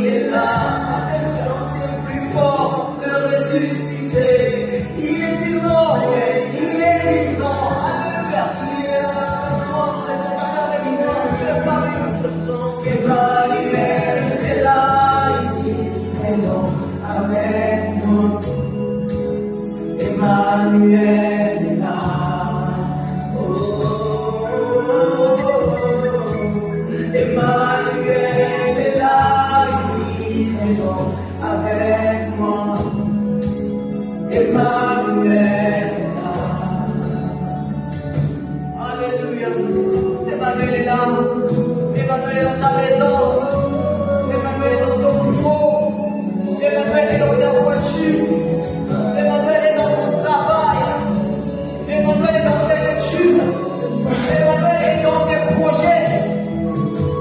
il est là. Chantez plus fort, le ressuscité. Il est mort et il est vivant. Alléluia. Il est là. Emmanuel est là, ici, présent avec nous. Emmanuel est là. Emmanuel est là, ici, présent avec moi. Emmanuel est là. Alléluia. Emmanuel est là. Emmanuel est dans ta maison. Emmanuel est dans ton bureau. Emmanuel est dans ta voiture. Emmanuel est dans ton travail. Emmanuel est dans tes études. Emmanuel est dans tes projets.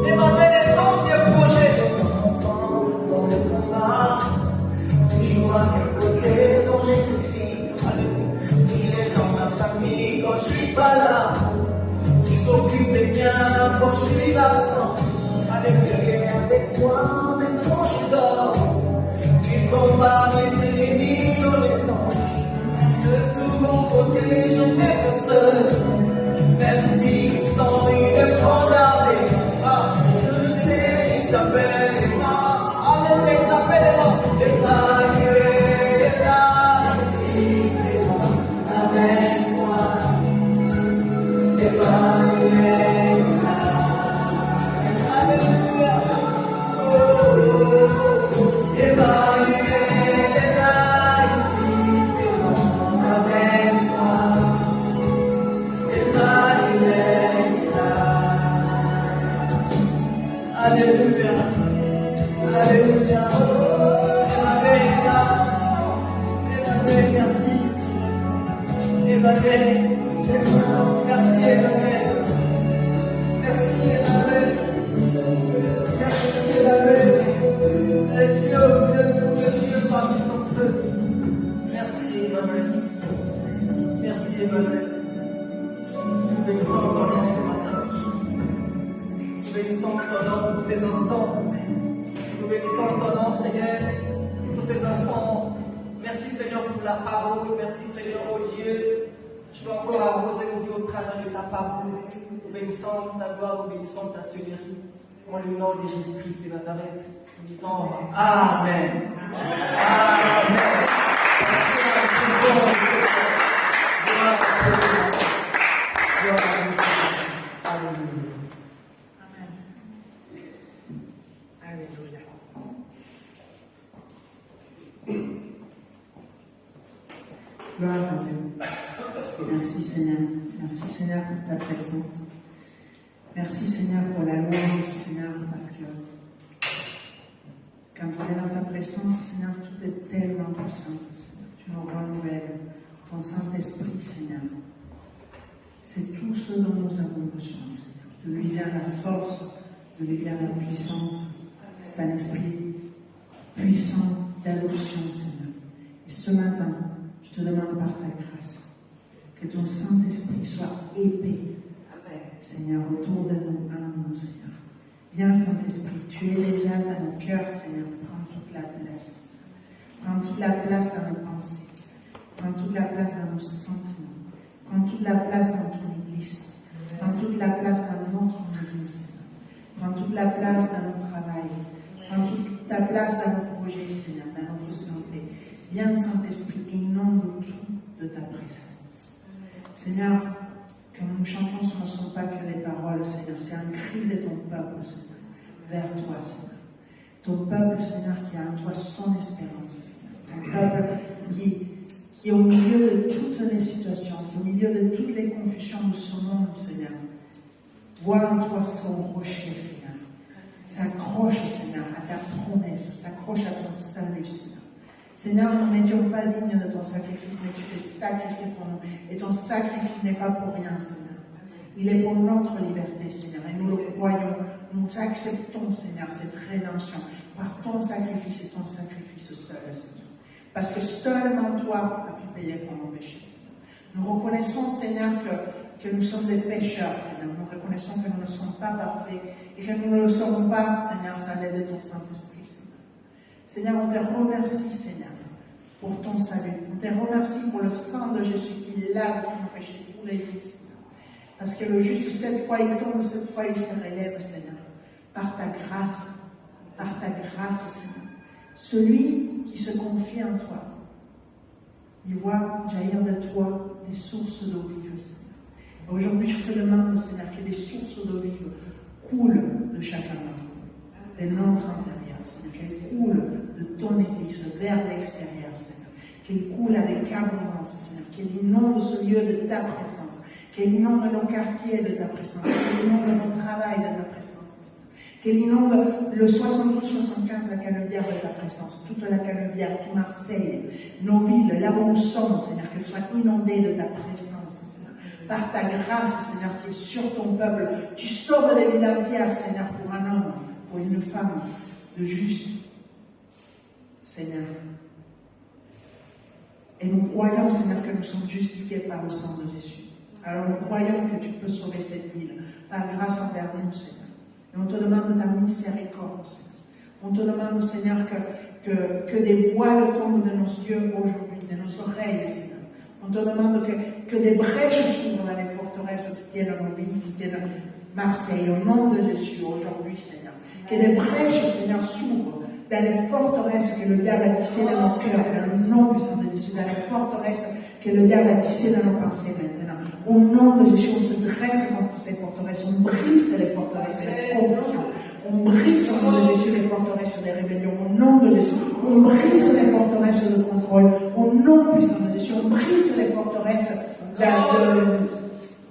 Emmanuel est dans tes projets. Dans le combat, toujours à mes côtés dans les défis. Il est dans ma famille quand je suis pas là. Il s'occupe des miens quand je suis absent. Il est avec moi même quand je dors. Il combat mes ennemis dans les songes. De tous mon côté, je n'ai seul. Même s'il sent une grande armée. Ah, je le sais, il s'appelle Emma. Alléluia, il s'appelle Emma. Emmanuel est là, ici présent avec moi. Emmanuel est là. Alléluia. Emmanuel est là, ici présent avec moi. Emmanuel est là. Alléluia. Alléluia. Emmanuel est là. Emmanuel, merci. Emmanuel. Merci Emmanuel. Merci Emmanuel. Merci Emmanuel. Et Dieu, le Dieu parmi son peuple. Merci Emmanuel. Merci Emmanuel. Nous bénissons ton nom ce matin. Nous bénissons ton nom pour ces instants. Nous bénissons ton nom, Seigneur, pour ces instants. Merci Seigneur pour la parole. Merci Seigneur, oh Dieu. Tu vas encore arroser nos vies au travers de ta parole. Nous bénissons ta gloire, nous bénissons ta seigneurie. Dans le nom de Jésus-Christ de Nazareth, nous disons Amen. Amen. Gloire à Dieu. Merci Seigneur. Merci Seigneur pour ta présence. Merci Seigneur pour la louange, Seigneur, parce que quand on est dans ta présence, Seigneur, tout est tellement puissant, Seigneur. Tu nous renouvelles ton Saint-Esprit, Seigneur. C'est tout ce dont nous avons besoin, Seigneur. De lui vient la force, de lui vient la puissance. C'est un esprit puissant d'adoption, Seigneur. Et ce matin, je te demande par ta grâce que ton Saint-Esprit soit épais, Seigneur, autour de nous, en nous, Seigneur. Viens, Saint-Esprit, tu es déjà dans nos cœurs, Seigneur. Prends toute la place. Prends toute la place dans nos pensées. Prends toute la place dans nos sentiments. Prends toute la place dans ton Église. Prends toute la place dans notre maison, Seigneur. Prends toute la place dans notre travail. Prends toute ta place dans nos projets, Seigneur, dans notre santé. Viens, Saint-Esprit, inonde tout de ta présence. Seigneur, quand nous chantons, ce ne sont pas que des paroles, Seigneur, c'est un cri de ton peuple, Seigneur, vers toi, Seigneur. Ton peuple, Seigneur, qui a en toi son espérance, Seigneur. Ton peuple qui est au milieu de toutes les situations, qui est au milieu de toutes les confusions de ce monde, Seigneur. Vois en toi son rocher, Seigneur. S'accroche, Seigneur, à ta promesse, s'accroche à ton salut, Seigneur. Seigneur, nous n'étions pas dignes de ton sacrifice, mais tu t'es sacrifié pour nous. Et ton sacrifice n'est pas pour rien, Seigneur. Il est pour notre liberté, Seigneur. Et nous le croyons. Nous acceptons, Seigneur, cette rédemption par ton sacrifice et ton sacrifice seul, Seigneur. Parce que seulement toi as pu payer pour nos péchés, Seigneur. Nous reconnaissons, Seigneur, que nous sommes des pécheurs, Seigneur. Nous reconnaissons que nous ne sommes pas parfaits et que nous ne le serons pas, Seigneur, sans l'aide de ton Saint-Esprit, Seigneur. Seigneur, on te remercie, Seigneur, pour ton salut. On te remercie pour le sang de Jésus qui lave nos péchés tous les jours, Seigneur. Parce que le juste, cette fois, il tombe, cette fois, il se relève, Seigneur. Par ta grâce, Seigneur. Celui qui se confie en toi, il voit jaillir de toi des sources d'eau vive, Seigneur. Aujourd'hui, je te demande, Seigneur, que des sources d'eau vive coulent de chacun d'entre nous, de notre intérieur, Seigneur, qu'elles coulent de ton Église vers l'extérieur, Seigneur, qu'elles coulent avec abondance, Seigneur, qu'elles inondent ce lieu de ta présence, qu'elles inondent nos quartiers de ta présence, qu'elles inondent nos travail de ta présence, qu'elle inonde le 72-75, la Canebière de ta présence, toute la Canebière, tout Marseille, nos villes, là où nous sommes, Seigneur, qu'elles soient inondées de ta présence, Seigneur. Par ta grâce, Seigneur, qui est sur ton peuple, tu sauves des vies entières, Seigneur, pour un homme, pour une femme, de juste, Seigneur. Et nous croyons, Seigneur, que nous sommes justifiés par le sang de Jésus. Alors nous croyons que tu peux sauver cette ville, par grâce envers nous, Seigneur. Et on te demande ta miséricorde, Seigneur. On te demande, Seigneur, que des voiles tombent de nos yeux aujourd'hui, de nos oreilles, Seigneur. On te demande que des brèches s'ouvrent dans les forteresses qui tiennent nos vies, qui tiennent Marseille, au nom de Jésus, aujourd'hui, Seigneur. Que des brèches, Seigneur, s'ouvrent dans les forteresses que le diable a tissées dans nos cœurs, dans le nom puissant de Jésus, dans les forteresses que le diable a tissées dans nos pensées maintenant. Au nom de Jésus, on se dresse contre ces forteresses, on brise les forteresses de confusion, on brise au nom de Jésus les forteresses de rébellion, au nom de Jésus, on brise les forteresses de contrôle, au nom puissant de Jésus, on brise les forteresses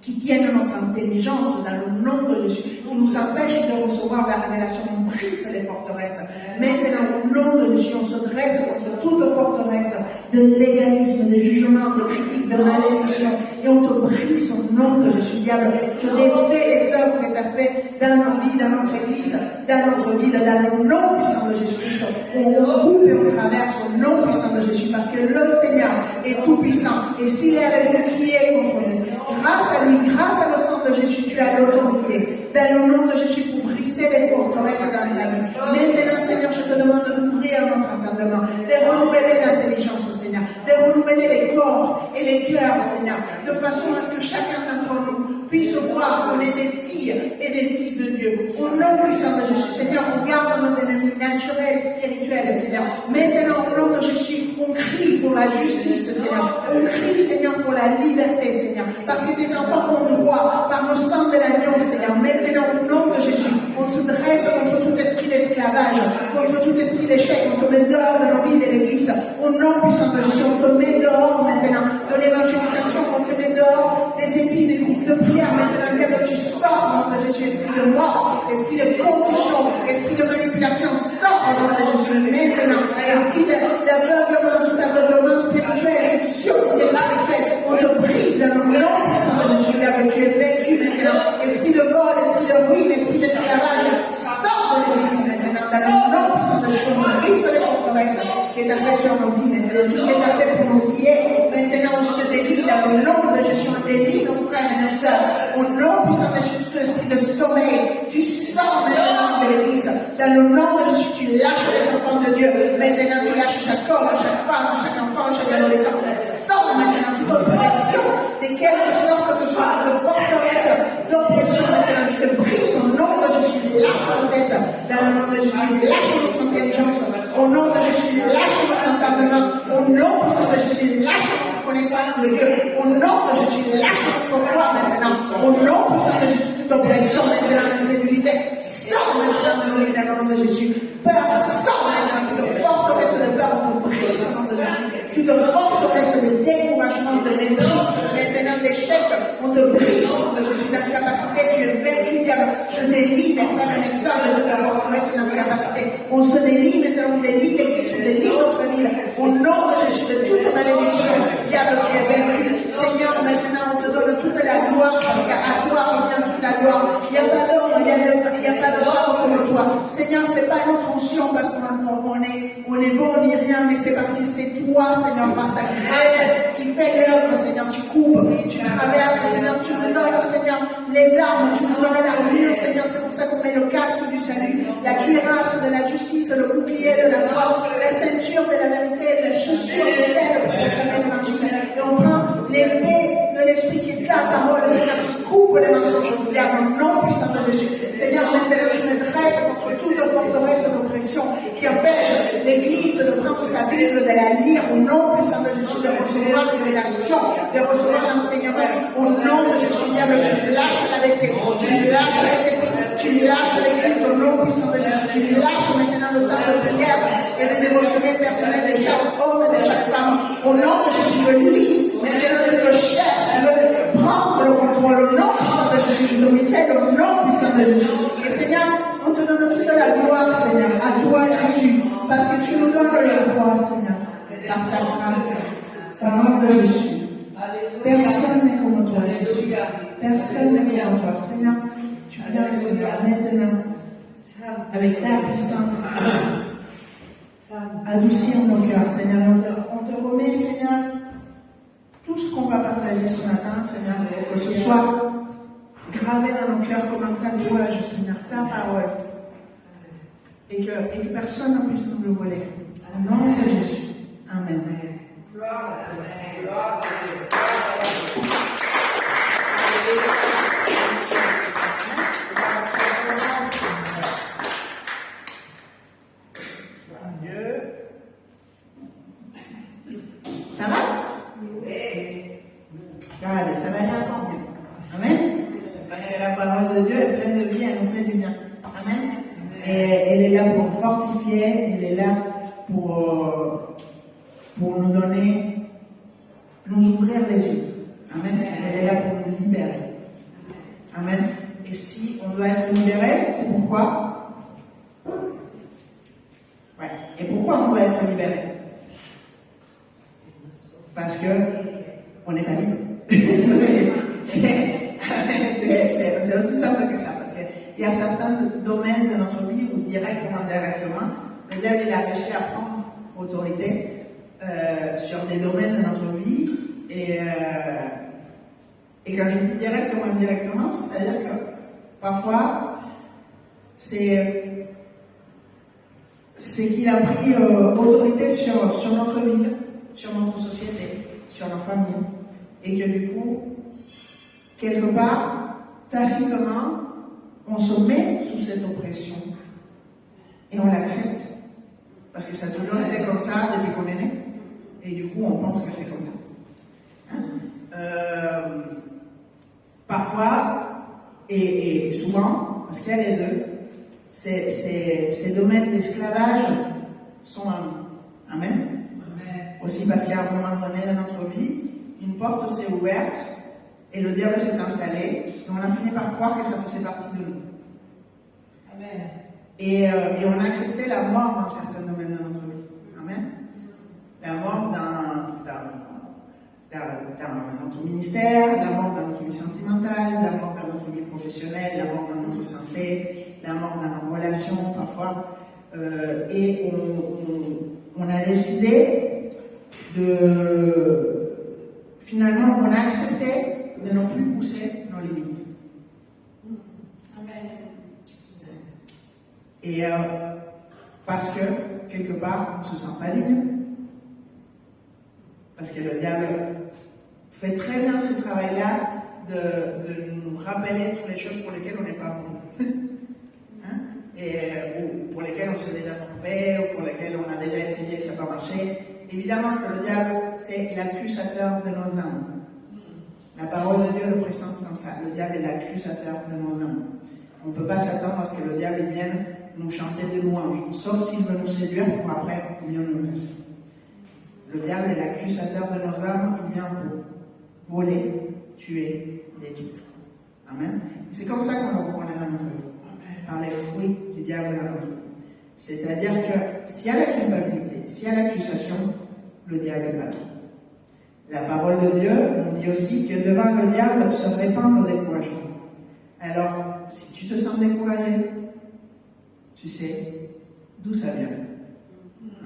qui tiennent notre intelligence dans le nom de Jésus, qui nous empêchent de recevoir la révélation, on brise les forteresses. Maintenant, au nom de Jésus, on se dresse contre toute forteresse de légalisme, de jugement, de critique, de malédiction, et on te brise au nom de Jésus, diable. Je défais les œuvres que tu as faites dans nos vies, dans notre église, dans notre ville, dans le nom puissant de Jésus-Christ. On coupe et on traverse au nom puissant de Jésus, parce que le Seigneur est tout puissant, et s'il est avec nous, qui est contre nous? Grâce à lui, grâce à le sang de Jésus, tu as l'autorité, dans le nom de Jésus, pour briser les forteresses dans ta vie. Maintenant, Seigneur, je te demande d'ouvrir notre entendement, de renouveler l'intelligence, Seigneur, de renouveler les corps et les cœurs, Seigneur, de façon à ce que chacun d'entre nous puisse voir qu'on est des filles et des fils de Dieu. Au nom puissant de Jésus, Seigneur, on garde nos ennemis naturels, spirituels, Seigneur. Maintenant, au nom de Jésus, on crie pour la justice, Seigneur. On crie, Seigneur, pour la liberté, Seigneur. Parce que tes enfants ont droit par le sang de l'agneau, Seigneur. Maintenant, au nom de Jésus, on se dresse contre tout esprit d'esclavage, contre tout esprit d'échec, on te met dehors de nos vies de l'Église. Au nom puissant de Jésus, on te met dehors maintenant de l'évangélisation, on te met dehors des épis, des groupes de prière. Maintenant, diable, tu sors au nom de Jésus, esprit de mort, esprit de confusion, esprit de manipulation, sors au nom de Jésus. Maintenant, esprit d'aveuglement, tout aveuglement spirituel, surtout spirituel, on te brise dans le nom puissant de Jésus, diable, tu es vaincu maintenant. Esprit de vol, esprit de ruine, esprit d'esclavage, sors de l'Église maintenant, dans le nom puissant de Jésus, on brise les forteresses qui est fait sur nos vies maintenant, tout ce qui est fait pour nos pieds, maintenant on se délie dans le nom de Jésus, on délie nos frères et nos sœurs, au nom puissant de Jésus, tout esprit de sommeil, tu sors maintenant de l'Église, dans le nom de Jésus, tu lâches les enfants de Dieu, maintenant tu lâches chaque homme, chaque femme, chaque enfant, chaque adolescent, sors maintenant toute oppression, c'est quelque sorte que ce soit de forteresse d'oppression maintenant, je te brise au nom de Jésus, lâche notre tête, dans le nom de Jésus, lâche notre intelligence, au nom de Jésus, lâche notre entendement, au nom puissant de Jésus, lâche notre connaissance de Dieu, au nom de Jésus, lâche notre foi maintenant, au nom puissant de Jésus, toute oppression maintenant, l'incrédulité, sors maintenant de nous, dans le nom de Jésus, peur, sors maintenant, toute forteresse de peur, on brise au nom de Jésus, toute forteresse de découragement, de mépris, maintenant d'échec, on te brise au nom de Jésus, dans ta capacité, tu es vaincu, diable, je délie mes frères et mes sœurs de toute la forteresse dans ta capacité, on se délie maintenant, on délie l'Église, on délie notre ville, au nom de Jésus, de toute malédiction, diable, tu es vaincu, Seigneur, maintenant on te donne toute la gloire, parce qu'à toi revient toute la gloire, il n'y a pas d'homme, il n'y a pas de femme comme toi, Seigneur, c'est pas notre onction, parce qu'on est est bon ni rien, mais c'est parce que c'est toi, Seigneur, par ta grâce, qui fait l'œuvre, Seigneur. Tu coupes, tu traverses, Seigneur, tu nous donnes, Seigneur, les armes, tu nous donnes l'armure, Seigneur. C'est pour ça qu'on met le casque du salut, la cuirasse de la justice, le bouclier de la foi, la ceinture de la vérité, la chaussure de l'aile pour proclamer l'évangile. Et on prend l'épée de l'esprit qui est ta parole, Seigneur, qui coupe les mensonges du diable au nom puissant de Jésus. Seigneur, maintenant je me dresse contre toute forteresse d'oppression qui empêche l'Église de prendre sa Bible, de la lire au nom puissant de Jésus, de recevoir révélation, de recevoir l'enseignement au nom de Jésus. Diable, tu lâches la WC, tu lâches les esprits, tu lâches les cultes au nom puissant de Jésus, tu lâches maintenant le temps de prière et de dévotion personnelle de chaque homme et de chaque femme. Au nom de Jésus, je lis maintenant toute chair qui veut prendre le contrôle au nom puissant de Jésus. Je t'obéis au nom puissant de Jésus. Et Seigneur, on te donne toute la gloire, Seigneur, à toi, Jésus, parce que tu nous donnes le droit, Seigneur, par ta grâce, au nom de Jésus. Personne n'est comme toi, Jésus. Personne n'est comme toi. Seigneur, tu viens, Seigneur, maintenant, avec ta puissance, Seigneur, adoucir nos cœurs, Seigneur. On te remet, Seigneur, tout ce qu'on va partager ce matin, Seigneur, pour que ce soit gravé dans nos cœurs comme un tatouage, Seigneur, ta parole. Et que personne ne puisse nous le voler. Au nom de Jésus. Amen. Ça va? Regardez, ça va aller encore mieux. Amen. Parce que la parole de Dieu est pleine de vie, elle nous fait du bien. Amen. Et elle est là pour fortifier, elle est là pour nous donner, nous ouvrir les yeux. Amen. Elle est là pour nous libérer. Amen. Et si on doit être libéré, c'est pourquoi? Ouais. Et pourquoi on doit être libéré? Parce que on n'est pas libre. C'est aussi simple que ça, parce qu'il y a certains domaines de notre vie où directement, indirectement, le diable il a réussi à prendre autorité sur des domaines de notre vie, et quand je dis directement, indirectement, c'est-à-dire que parfois c'est qu'il a pris autorité sur notre vie, sur notre société, sur nos familles, et que du coup, quelque part, tacitement, on se met sous cette oppression et on l'accepte. Parce que ça a toujours été comme ça depuis qu'on est né, et du coup, on pense que c'est comme ça. Hein? Parfois, et souvent, parce qu'il y a les deux, ces domaines d'esclavage sont un. Amen. Aussi parce qu'à un moment donné dans notre vie, une porte s'est ouverte et le diable s'est installé et on a fini par croire que ça faisait partie de nous. Amen. Et on a accepté la mort dans certains domaines de notre vie. Amen. La mort dans notre ministère, la mort dans notre vie sentimentale, la mort dans notre vie professionnelle, la mort dans notre santé, la mort dans nos relations parfois. Et on a décidé finalement, on a accepté de ne plus pousser nos limites. Amen. Et parce que, quelque part, on ne se sent pas digne. Parce que le diable fait très bien ce travail-là de nous rappeler toutes les choses pour lesquelles on n'est pas bon. Hein? Ou pour lesquelles on s'est déjà trompé, ou pour lesquelles on a déjà essayé et ça n'a pas marché. Évidemment que le diable, c'est l'accusateur de nos âmes. La parole de Dieu le présente comme ça. Le diable est l'accusateur de nos âmes. On ne peut pas s'attendre à ce que le diable vienne nous chanter des louanges, sauf s'il veut nous séduire pour après mieux nous casser. Le diable est l'accusateur de nos âmes, il vient pour voler, tuer, détruire. Amen. C'est comme ça qu'on va reconnaître dans notre vie, par les fruits du diable dans notre vie. C'est-à-dire que s'il y a la culpabilité, s'il y a l'accusation, le diable est battu. La parole de Dieu nous dit aussi que devant le diable se répand le découragement. Alors, si tu te sens découragé, tu sais d'où ça vient.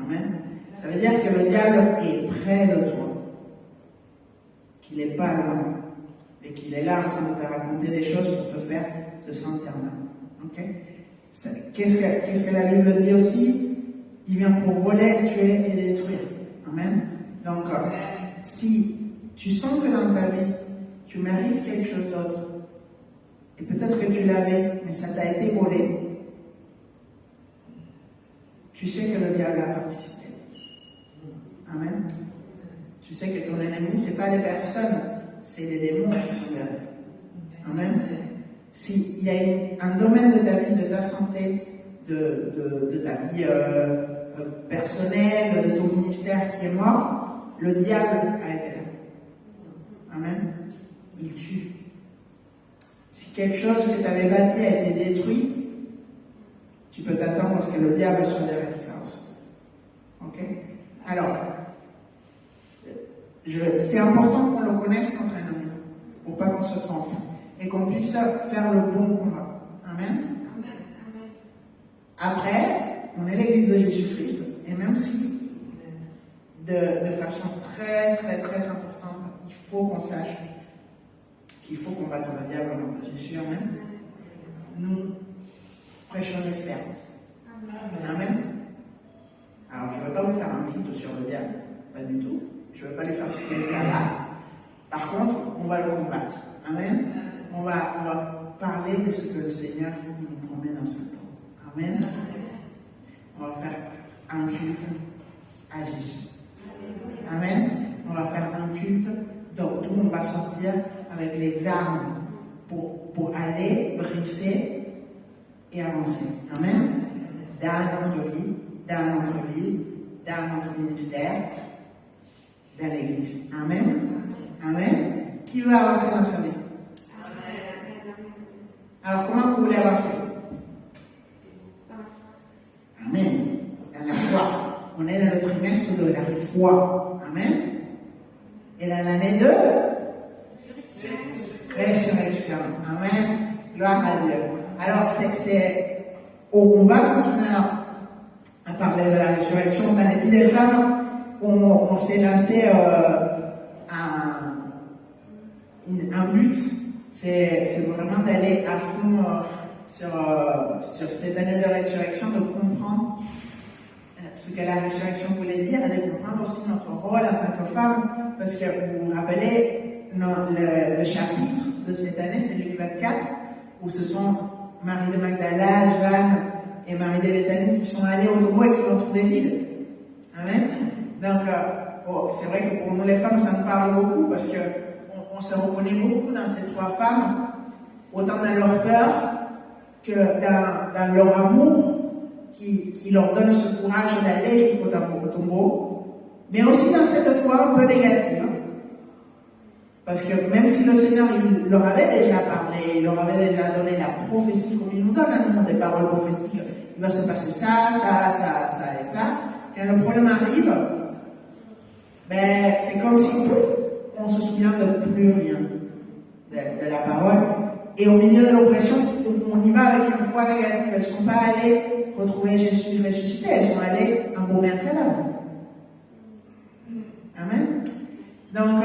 Amen. Ça veut dire que le diable est près de toi, qu'il n'est pas loin, et qu'il est là en train de te raconter des choses pour te faire te sentir mal. Ok? Qu'est-ce que la Bible dit aussi? Il vient pour voler, tuer et détruire. Amen. Donc, si tu sens que dans ta vie, tu mérites quelque chose d'autre, et peut-être que tu l'avais, mais ça t'a été volé, tu sais que le diable a participé. Amen. Tu sais que ton ennemi, ce n'est pas les personnes, c'est les démons qui sont derrière. Amen. S'il y a un domaine de ta vie, de ta santé, de ta vie personnelle, de ton ministère qui est mort, le diable a été là. Amen. Il tue. Si quelque chose que tu avais bâti a été détruit, tu peux t'attendre à ce que le diable soit derrière ça aussi. Ok? Alors, c'est important qu'on le connaisse contre un ennemi, pour pas qu'on se trompe, et qu'on puisse faire le bon combat. Amen. Après, on est l'église de Jésus-Christ, et même si, de façon très, très, très importante, il faut qu'on sache qu'il faut combattre le diable au nom de Jésus. Amen. Nous prêchons l'espérance. Amen. Alors, je ne veux pas vous faire un culte sur le diable, pas du tout. Je ne veux pas lui faire ce plaisir là. Par contre, on va le combattre. Amen. On va parler de ce que le Seigneur nous promet dans ce temps. Amen. On va faire un culte à Jésus. Amen. On va faire un culte d'où on va sortir avec les armes pour aller briser et avancer. Amen. Dans notre vie, dans notre ville, dans notre ministère, dans l'église. Amen. Amen. Qui veut avancer dans sa vie? Alors, comment vous voulez avancer? Amen. Dans la foi. On est dans le trimestre de la foi. Amen. Et dans l'année de résurrection. Amen. Gloire à Dieu. Alors, on va continuer à parler de la résurrection. Dans les vies des femmes, on s'est lancé un but. C'est vraiment d'aller à fond sur cette année de résurrection, de comprendre ce que la résurrection voulait dire, et de comprendre aussi notre rôle en tant que femme, parce que vous vous rappelez, le chapitre de cette année, c'est Luc 24, où ce sont Marie de Magdala, Jeanne et Marie de Béthanie qui sont allées au tombeau et qui l'ont trouvé vide. Amen. Donc, c'est vrai que pour nous les femmes, ça nous parle beaucoup, parce que on se reconnaît beaucoup dans ces trois femmes, autant dans leur peur que dans leur amour qui leur donne ce courage d'aller jusqu'au tombeau, mais aussi dans cette foi un peu négative. Parce que même si le Seigneur il leur avait déjà parlé, il leur avait déjà donné la prophétie, comme il nous donne à nous des paroles prophétiques, il va se passer ça et ça, quand le problème arrive, ben, c'est comme si on se souvient de plus rien de la parole. Et au milieu de l'oppression, on y va avec une foi négative. Elles ne sont pas allées retrouver Jésus ressuscité, elles sont allées embaumer un cadavre. Amen. Donc,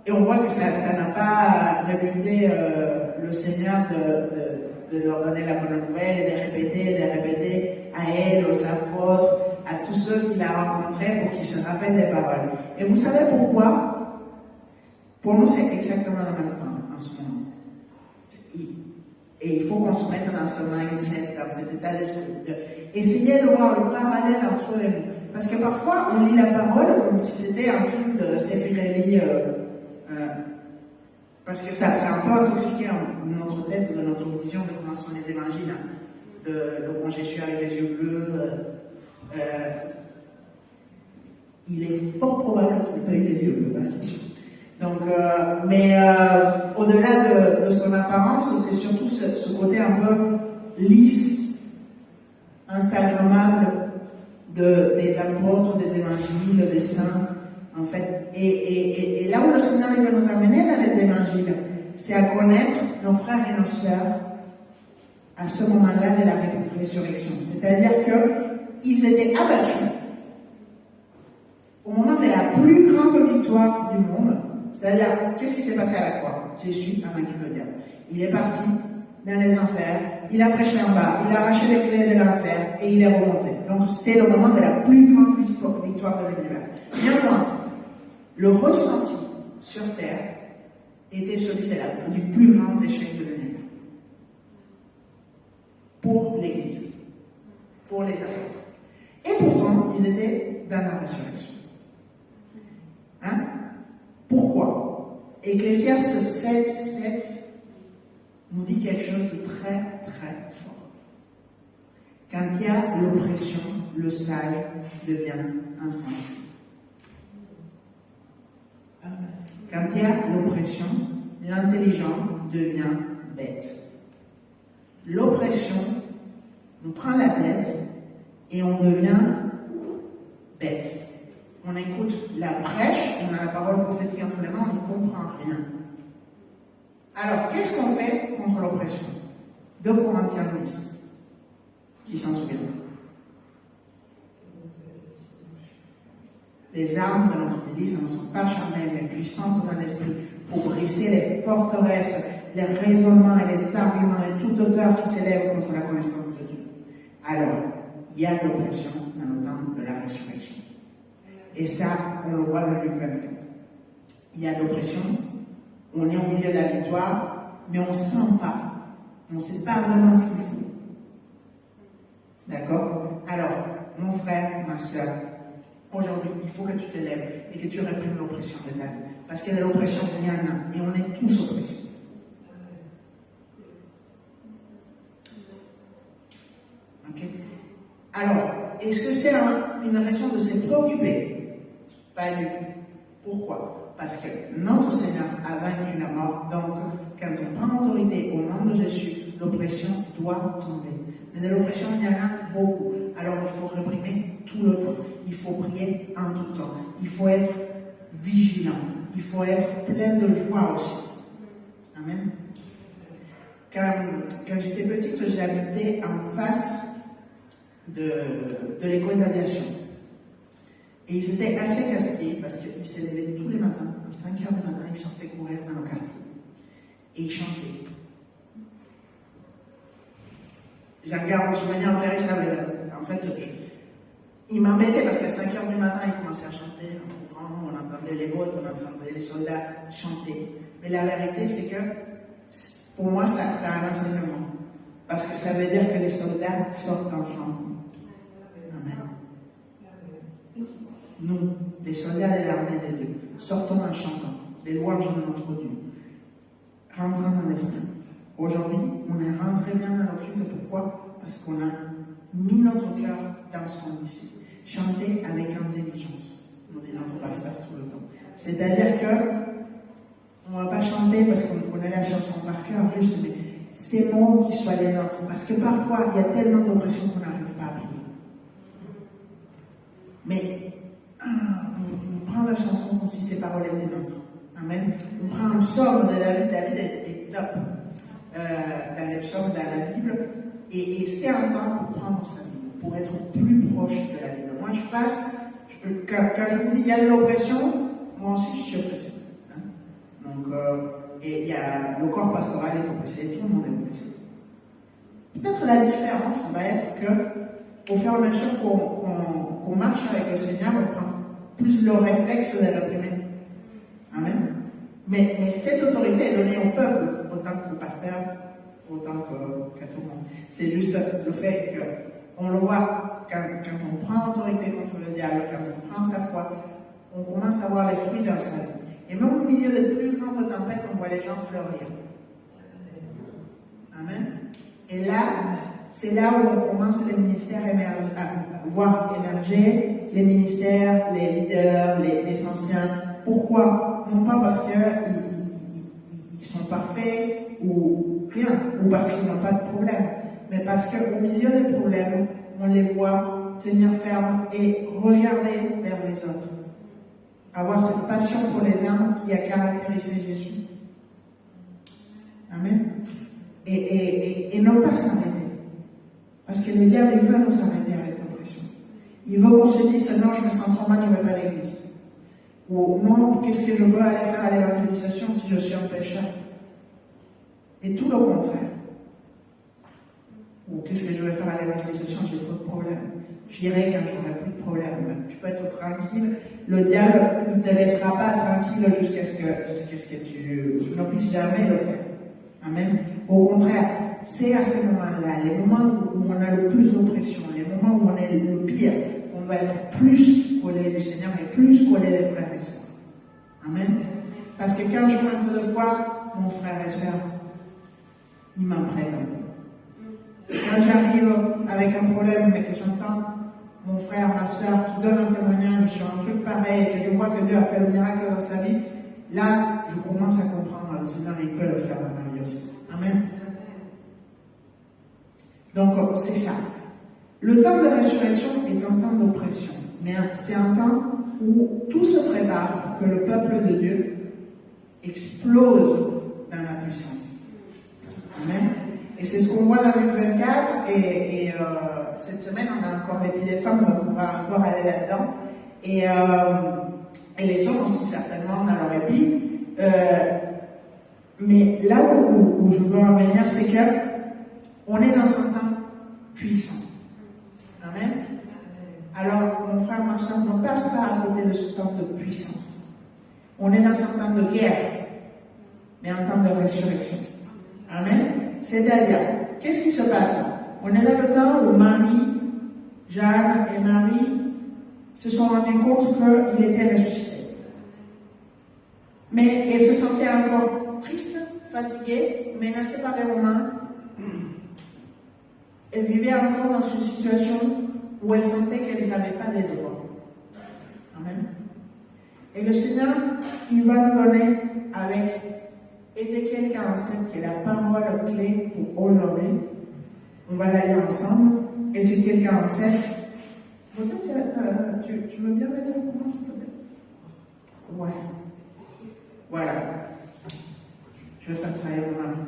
et on voit que ça n'a pas réputé le Seigneur de leur donner la bonne nouvelle et de répéter à elle, aux apôtres, à tous ceux qu'il a rencontrés pour qu'ils se rappellent des paroles. Et vous savez pourquoi? Pour nous, c'est exactement le même temps en ce moment. Et il faut qu'on se mette dans ce mindset, dans cet état d'esprit. Essayez de voir le parallèle entre eux et nous. Parce que parfois, on lit la parole comme si c'était un film de Sefirelli, parce que ça a un peu intoxiqué notre tête, de notre vision de comment sont les évangiles. Le bon Jésus avec les yeux bleus. Il est fort probable qu'il n'ait pas eu les yeux bleus, Jésus. Donc, au-delà de son apparence, c'est surtout ce côté un peu lisse, instagrammable des apôtres, des évangiles, des saints, en fait. Et là où le Seigneur veut nous amener dans les évangiles, c'est à connaître nos frères et nos sœurs à ce moment-là de la résurrection. C'est-à-dire qu'ils étaient abattus, plus grande victoire du monde. C'est-à-dire, qu'est-ce qui s'est passé à la croix? Jésus a vaincu le diable. Il est parti dans les enfers, il a prêché en bas, il a arraché les clés de l'enfer et il est remonté. Donc c'était le moment de la plus grande victoire de l'univers. Néanmoins, le ressenti sur terre était celui du plus grand échec de l'univers. Pour l'Église, pour les apôtres. Et pourtant, ils étaient dans la résurrection. Hein? Pourquoi? Ecclésiaste 7 nous dit quelque chose de très, très fort. Quand il y a l'oppression, le sage devient insensé. Quand il y a l'oppression, l'intelligent devient bête. L'oppression nous prend la tête et on devient bête. On écoute la prêche, on a la parole prophétique entre les mains, on ne comprend rien. Alors, qu'est-ce qu'on fait contre l'oppression? 2 Corinthiens 10. Qui s'en souvient? Les armes de notre Église ne sont pas charnelles, mais puissantes dans l'esprit, pour briser les forteresses, les raisonnements et les arguments et toute auteur qui s'élève contre la connaissance de Dieu. Alors, il y a de l'oppression dans le temps de la résurrection. Et ça, on le voit dans Luc 24. Il y a de l'oppression, on est au milieu de la victoire, mais on ne sent pas. On ne sait pas vraiment ce qu'il faut. D'accord? Alors, mon frère, ma soeur, aujourd'hui, il faut que tu te lèves et que tu réprimes l'oppression de ta vie. Parce qu'il y a de l'oppression, il y en a, et on est tous oppressés. Ok? Alors, est-ce que c'est une raison de se préoccuper? Pas du tout. Pourquoi? Parce que notre Seigneur a vaincu la mort, donc quand on prend l'autorité au nom de Jésus, l'oppression doit tomber. Mais de l'oppression, il y en a beaucoup. Alors il faut réprimer tout le temps. Il faut prier en tout temps. Il faut être vigilant. Il faut être plein de joie aussi. Amen. Quand j'étais petite, j'habitais en face de l'école d'aviation. Et ils étaient assez casse-pieds parce qu'ils se levaient tous les matins, à 5 heures du matin, ils sortaient courir dans le quartier. Et ils chantaient. J'en garde un souvenir impérissable. En fait, ils m'embêtaient parce qu'à 5 heures du matin, ils commençaient à chanter en courant, on entendait les mots, on entendait les soldats chanter. Mais la vérité, c'est que pour moi, ça a un enseignement. Parce que ça veut dire que les soldats sortent en chantant. Amen. Nous, les soldats de l'armée de Dieu, sortons en chantant les louanges de notre Dieu. Rentrons dans l'esprit. Aujourd'hui, on est rentré bien dans notre culte. Pourquoi? Parce qu'on a mis notre cœur dans ce qu'on dit. Chanter avec intelligence, nous dit notre pasteur tout le temps. C'est-à-dire que on ne va pas chanter parce qu'on connaît la chanson par cœur, juste, mais ces mots qui soient les nôtres. Parce que parfois, il y a tellement d'oppression qu'on n'arrive pas à prier. Mais on prend la chanson comme si ces paroles étaient nôtres. Amen. On prend un psaume de David. David est top dans les psaumes, dans la Bible. Et c'est un temps pour prendre sa Bible, pour être plus proche de la Bible. Moi, je passe, quand je vous dis il y a de l'oppression, moi aussi je suis oppressé. Hein? Donc, et il y a le corps pastoral est oppressé, tout le monde est oppressé. Peut-être la différence va être que, au fur et à mesure qu'on marche avec le Seigneur, on prend plus le réflexe de réprimer. Amen. Mais cette autorité est donnée au peuple, autant qu'au pasteur, autant qu'à tout le monde. C'est juste le fait qu'on le voit quand on prend autorité contre le diable, quand on prend sa foi, on commence à voir les fruits dans sa vie. Et même au milieu des plus grandes tempêtes, on voit les gens fleurir. Amen. Et là, c'est là où on commence les ministères à voir émerger les ministères, les leaders, les anciens. Pourquoi? Non pas parce qu'ils sont parfaits ou rien, ou parce qu'ils n'ont pas de problème, mais parce qu'au milieu des problèmes, on les voit tenir ferme et regarder vers les autres. Avoir cette passion pour les âmes qui a caractérisé Jésus. Amen. Et ne pas s'arrêter. Parce que le diable, il veut nous arrêter avec l'oppression. Il veut qu'on se dise, non, je me sens trop mal, je ne vais pas à l'église. Ou non, qu'est-ce que je veux aller faire à l'évangélisation si je suis un pécheur? Et tout le contraire. Ou qu'est-ce que je vais faire à l'évangélisation? J'ai trop de problèmes. J'irai quand j'aurai plus de problèmes. Tu peux être tranquille. Le diable, il ne te laissera pas tranquille jusqu'à ce que tu ne puisses jamais le faire. Amen. Au contraire, c'est à ces moments-là, les moments où on a le plus d'oppression, les moments où on est le pire, on va être plus collé du Seigneur et plus collé des frères et sœurs. Amen. Parce que quand je prends un peu de foi, mon frère et sœur, il m'en prête un peu. Quand j'arrive avec un problème et que j'entends mon frère, ma soeur qui donne un témoignage sur un truc pareil et que je vois que Dieu a fait le miracle dans sa vie, là, je commence à comprendre le Seigneur, il peut le faire dans ma vie aussi. Amen. Donc, c'est ça. Le temps de résurrection est un temps d'oppression, mais c'est un temps où tout se prépare pour que le peuple de Dieu explose dans la puissance. Amen. Et c'est ce qu'on voit dans Luc 24, et cette semaine, on a encore l'épée des femmes, donc on va encore aller là-dedans. Et les hommes aussi, certainement, dans leur épi. Mais là où je veux en venir, c'est qu'on est dans un temps puissant. Amen. Alors, mon frère, ma soeur, ne passe pas à côté de ce temps de puissance. On est dans un temps de guerre, mais un temps de résurrection. Amen. C'est-à-dire, qu'est-ce qui se passe là? On est dans le temps où Marie, Jeanne et Marie se sont rendus compte qu'il était ressuscité. Mais elles se sentaient encore tristes, fatiguées, menacées par des Romains. Elles vivaient encore dans une situation où elles sentaient qu'elles n'avaient pas des droits. Amen. Et le Seigneur, il va nous donner avec Ézéchiel 47, qui est la parole clé pour aujourd'hui. On va la lire ensemble. Ézéchiel 47. Tu veux bien me lire pour moi, s'il te plaît? Ouais. Voilà. Je vais faire travailler mon âme.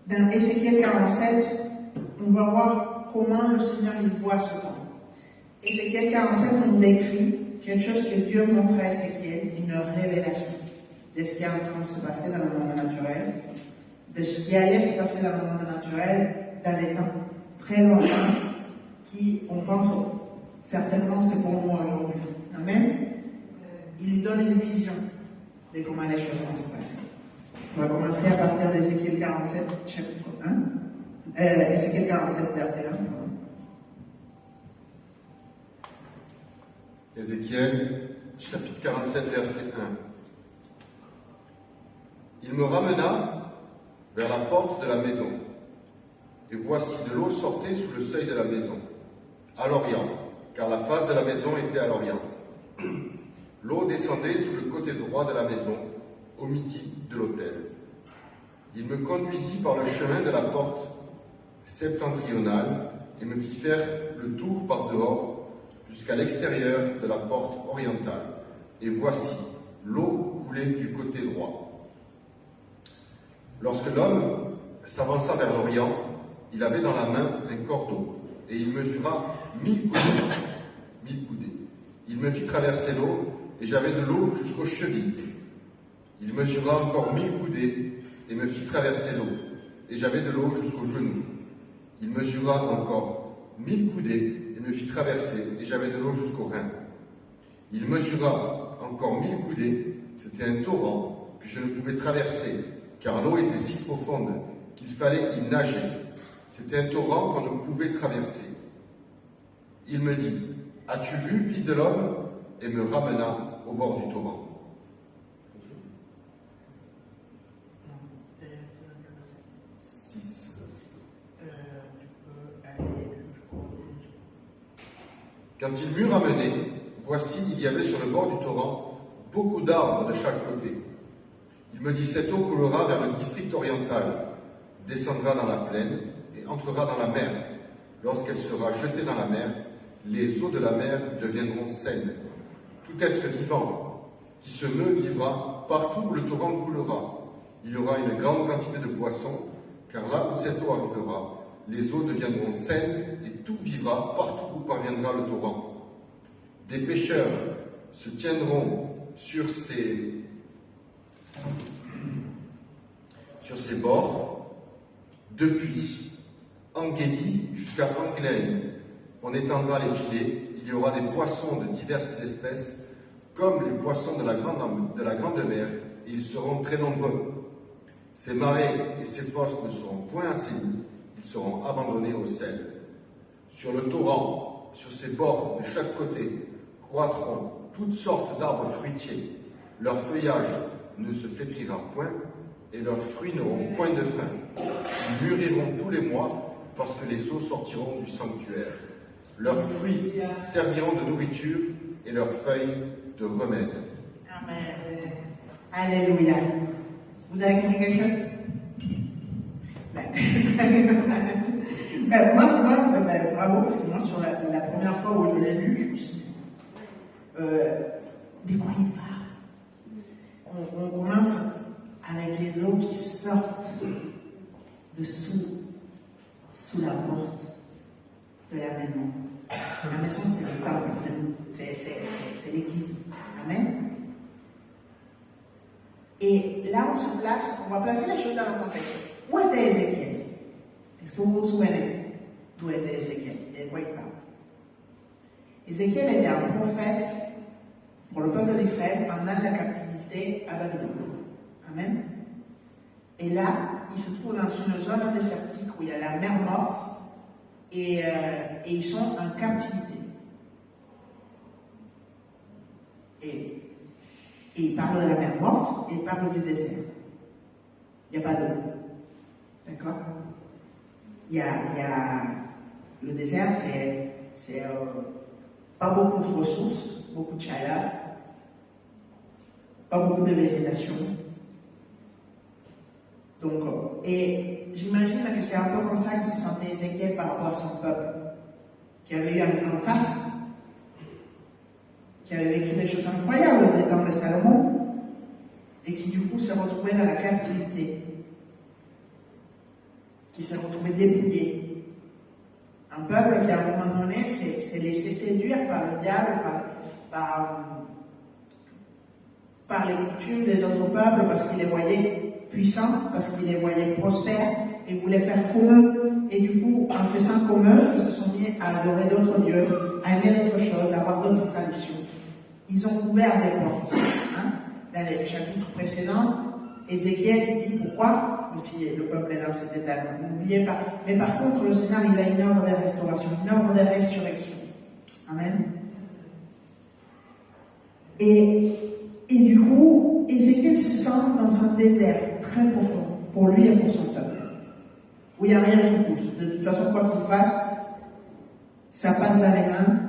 Dans Ézéchiel 47, on va voir comment le Seigneur il voit ce temps. Ézéchiel 47 nous décrit quelque chose que Dieu montre à Ézéchiel, une révélation de ce qui est en train de se passer dans le monde naturel, de ce qui allait se passer dans le monde naturel dans les temps très lointains qui, on pense, certainement c'est pour nous aujourd'hui. Amen. Il nous donne une vision de comment les choses vont se passer. On va commencer à partir d'Ézéchiel 47, chapitre 1. Ézéchiel 47, verset 1. Ézéchiel, chapitre 47, verset 1. Il me ramena vers la porte de la maison, et voici de l'eau sortait sous le seuil de la maison, à l'orient, car la face de la maison était à l'orient. L'eau descendait sous le côté droit de la maison, au midi de l'autel. Il me conduisit par le chemin de la porte septentrionale et me fit faire le tour par dehors jusqu'à l'extérieur de la porte orientale. Et voici, l'eau coulait du côté droit. Lorsque l'homme s'avança vers l'orient, il avait dans la main un cordeau, et il mesura 1000 coudées. Il me fit traverser l'eau, et j'avais de l'eau jusqu'aux chevilles. Il mesura encore 1000 coudées, et me fit traverser l'eau, et j'avais de l'eau jusqu'aux genoux. Il mesura encore 1000 coudées, et me fit traverser, et j'avais de l'eau jusqu'aux reins. Il mesura encore 1000 coudées, c'était un torrent que je ne pouvais traverser, car l'eau était si profonde qu'il fallait y nager. C'était un torrent qu'on ne pouvait traverser. Il me dit, « As-tu vu, fils de l'homme ?» et me ramena au bord du torrent. Quand il m'eut ramené, voici, il y avait sur le bord du torrent beaucoup d'arbres de chaque côté. Il me dit, cette eau coulera vers le district oriental, descendra dans la plaine et entrera dans la mer. Lorsqu'elle sera jetée dans la mer, les eaux de la mer deviendront saines. Tout être vivant qui se meut vivra partout où le torrent coulera. Il y aura une grande quantité de poissons, car là où cette eau arrivera, les eaux deviendront saines et tout vivra partout où parviendra le torrent. Des pêcheurs se tiendront sur ces bords, depuis Engedi jusqu'à Anglein. On étendra les filets, il y aura des poissons de diverses espèces, comme les poissons de la grande mer, et ils seront très nombreux. Ces marais et ces fosses ne seront point assainis, ils seront abandonnés au sel. Sur le torrent, sur ses bords de chaque côté, croîtront toutes sortes d'arbres fruitiers. Leur feuillage ne se flétrira point, et leurs fruits n'auront point de fin. Ils mûriront tous les mois, parce que les eaux sortiront du sanctuaire. Leurs fruits serviront de nourriture, et leurs feuilles de remède. Amen. Alléluia. Vous avez compris quelque chose? Bravo, parce que moi, sur la première fois où je l'ai lu, je me suis dit, de quoi il parle? On commence avec les eaux qui sortent de sous la porte de la maison. La maison, c'est le temple, c'est l'église. Amen. Et là, on se place, on va placer les choses dans le contexte. Où était Ézéchiel? Est-ce que vous vous souvenez d'où était Ézéchiel et de quoi il parle? Ézéchiel était un prophète pour le peuple d'Israël pendant la captivité à Babylone. Amen. Et là, il se trouve dans une zone désertique où il y a la mer morte et ils sont en captivité. Et il parle de la mer morte et il parle du désert. Il n'y a pas d'eau. D'accord? Il y a le désert, c'est pas beaucoup de ressources, beaucoup de chaleur, pas beaucoup de végétation. Donc, et j'imagine que c'est un peu comme ça que se sentait Ézéchiel par rapport à son peuple, qui avait eu un grand faste, qui avait vécu des choses incroyables des temps de Salomon, et qui du coup s'est retrouvé dans la captivité, qui s'est retrouvé dépouillé. Un peuple qui à un moment donné s'est laissé séduire par le diable, par les coutumes des autres peuples, parce qu'il les voyait puissants, parce qu'il les voyait prospères, et voulait faire comme eux. Et du coup, en faisant comme eux, ils se sont mis à adorer d'autres dieux, à aimer d'autres choses, à avoir d'autres traditions. Ils ont ouvert des portes. Hein? Dans les chapitres précédents, Ézéchiel dit pourquoi aussi le peuple est dans cet état. N'oubliez pas. Mais par contre, le Seigneur, il a une œuvre de restauration, une œuvre de résurrection. Amen. Et du coup, Ézéchiel se sent dans un désert très profond, pour lui et pour son peuple, où il n'y a rien qui pousse. De toute façon, quoi qu'il fasse, ça passe dans les mains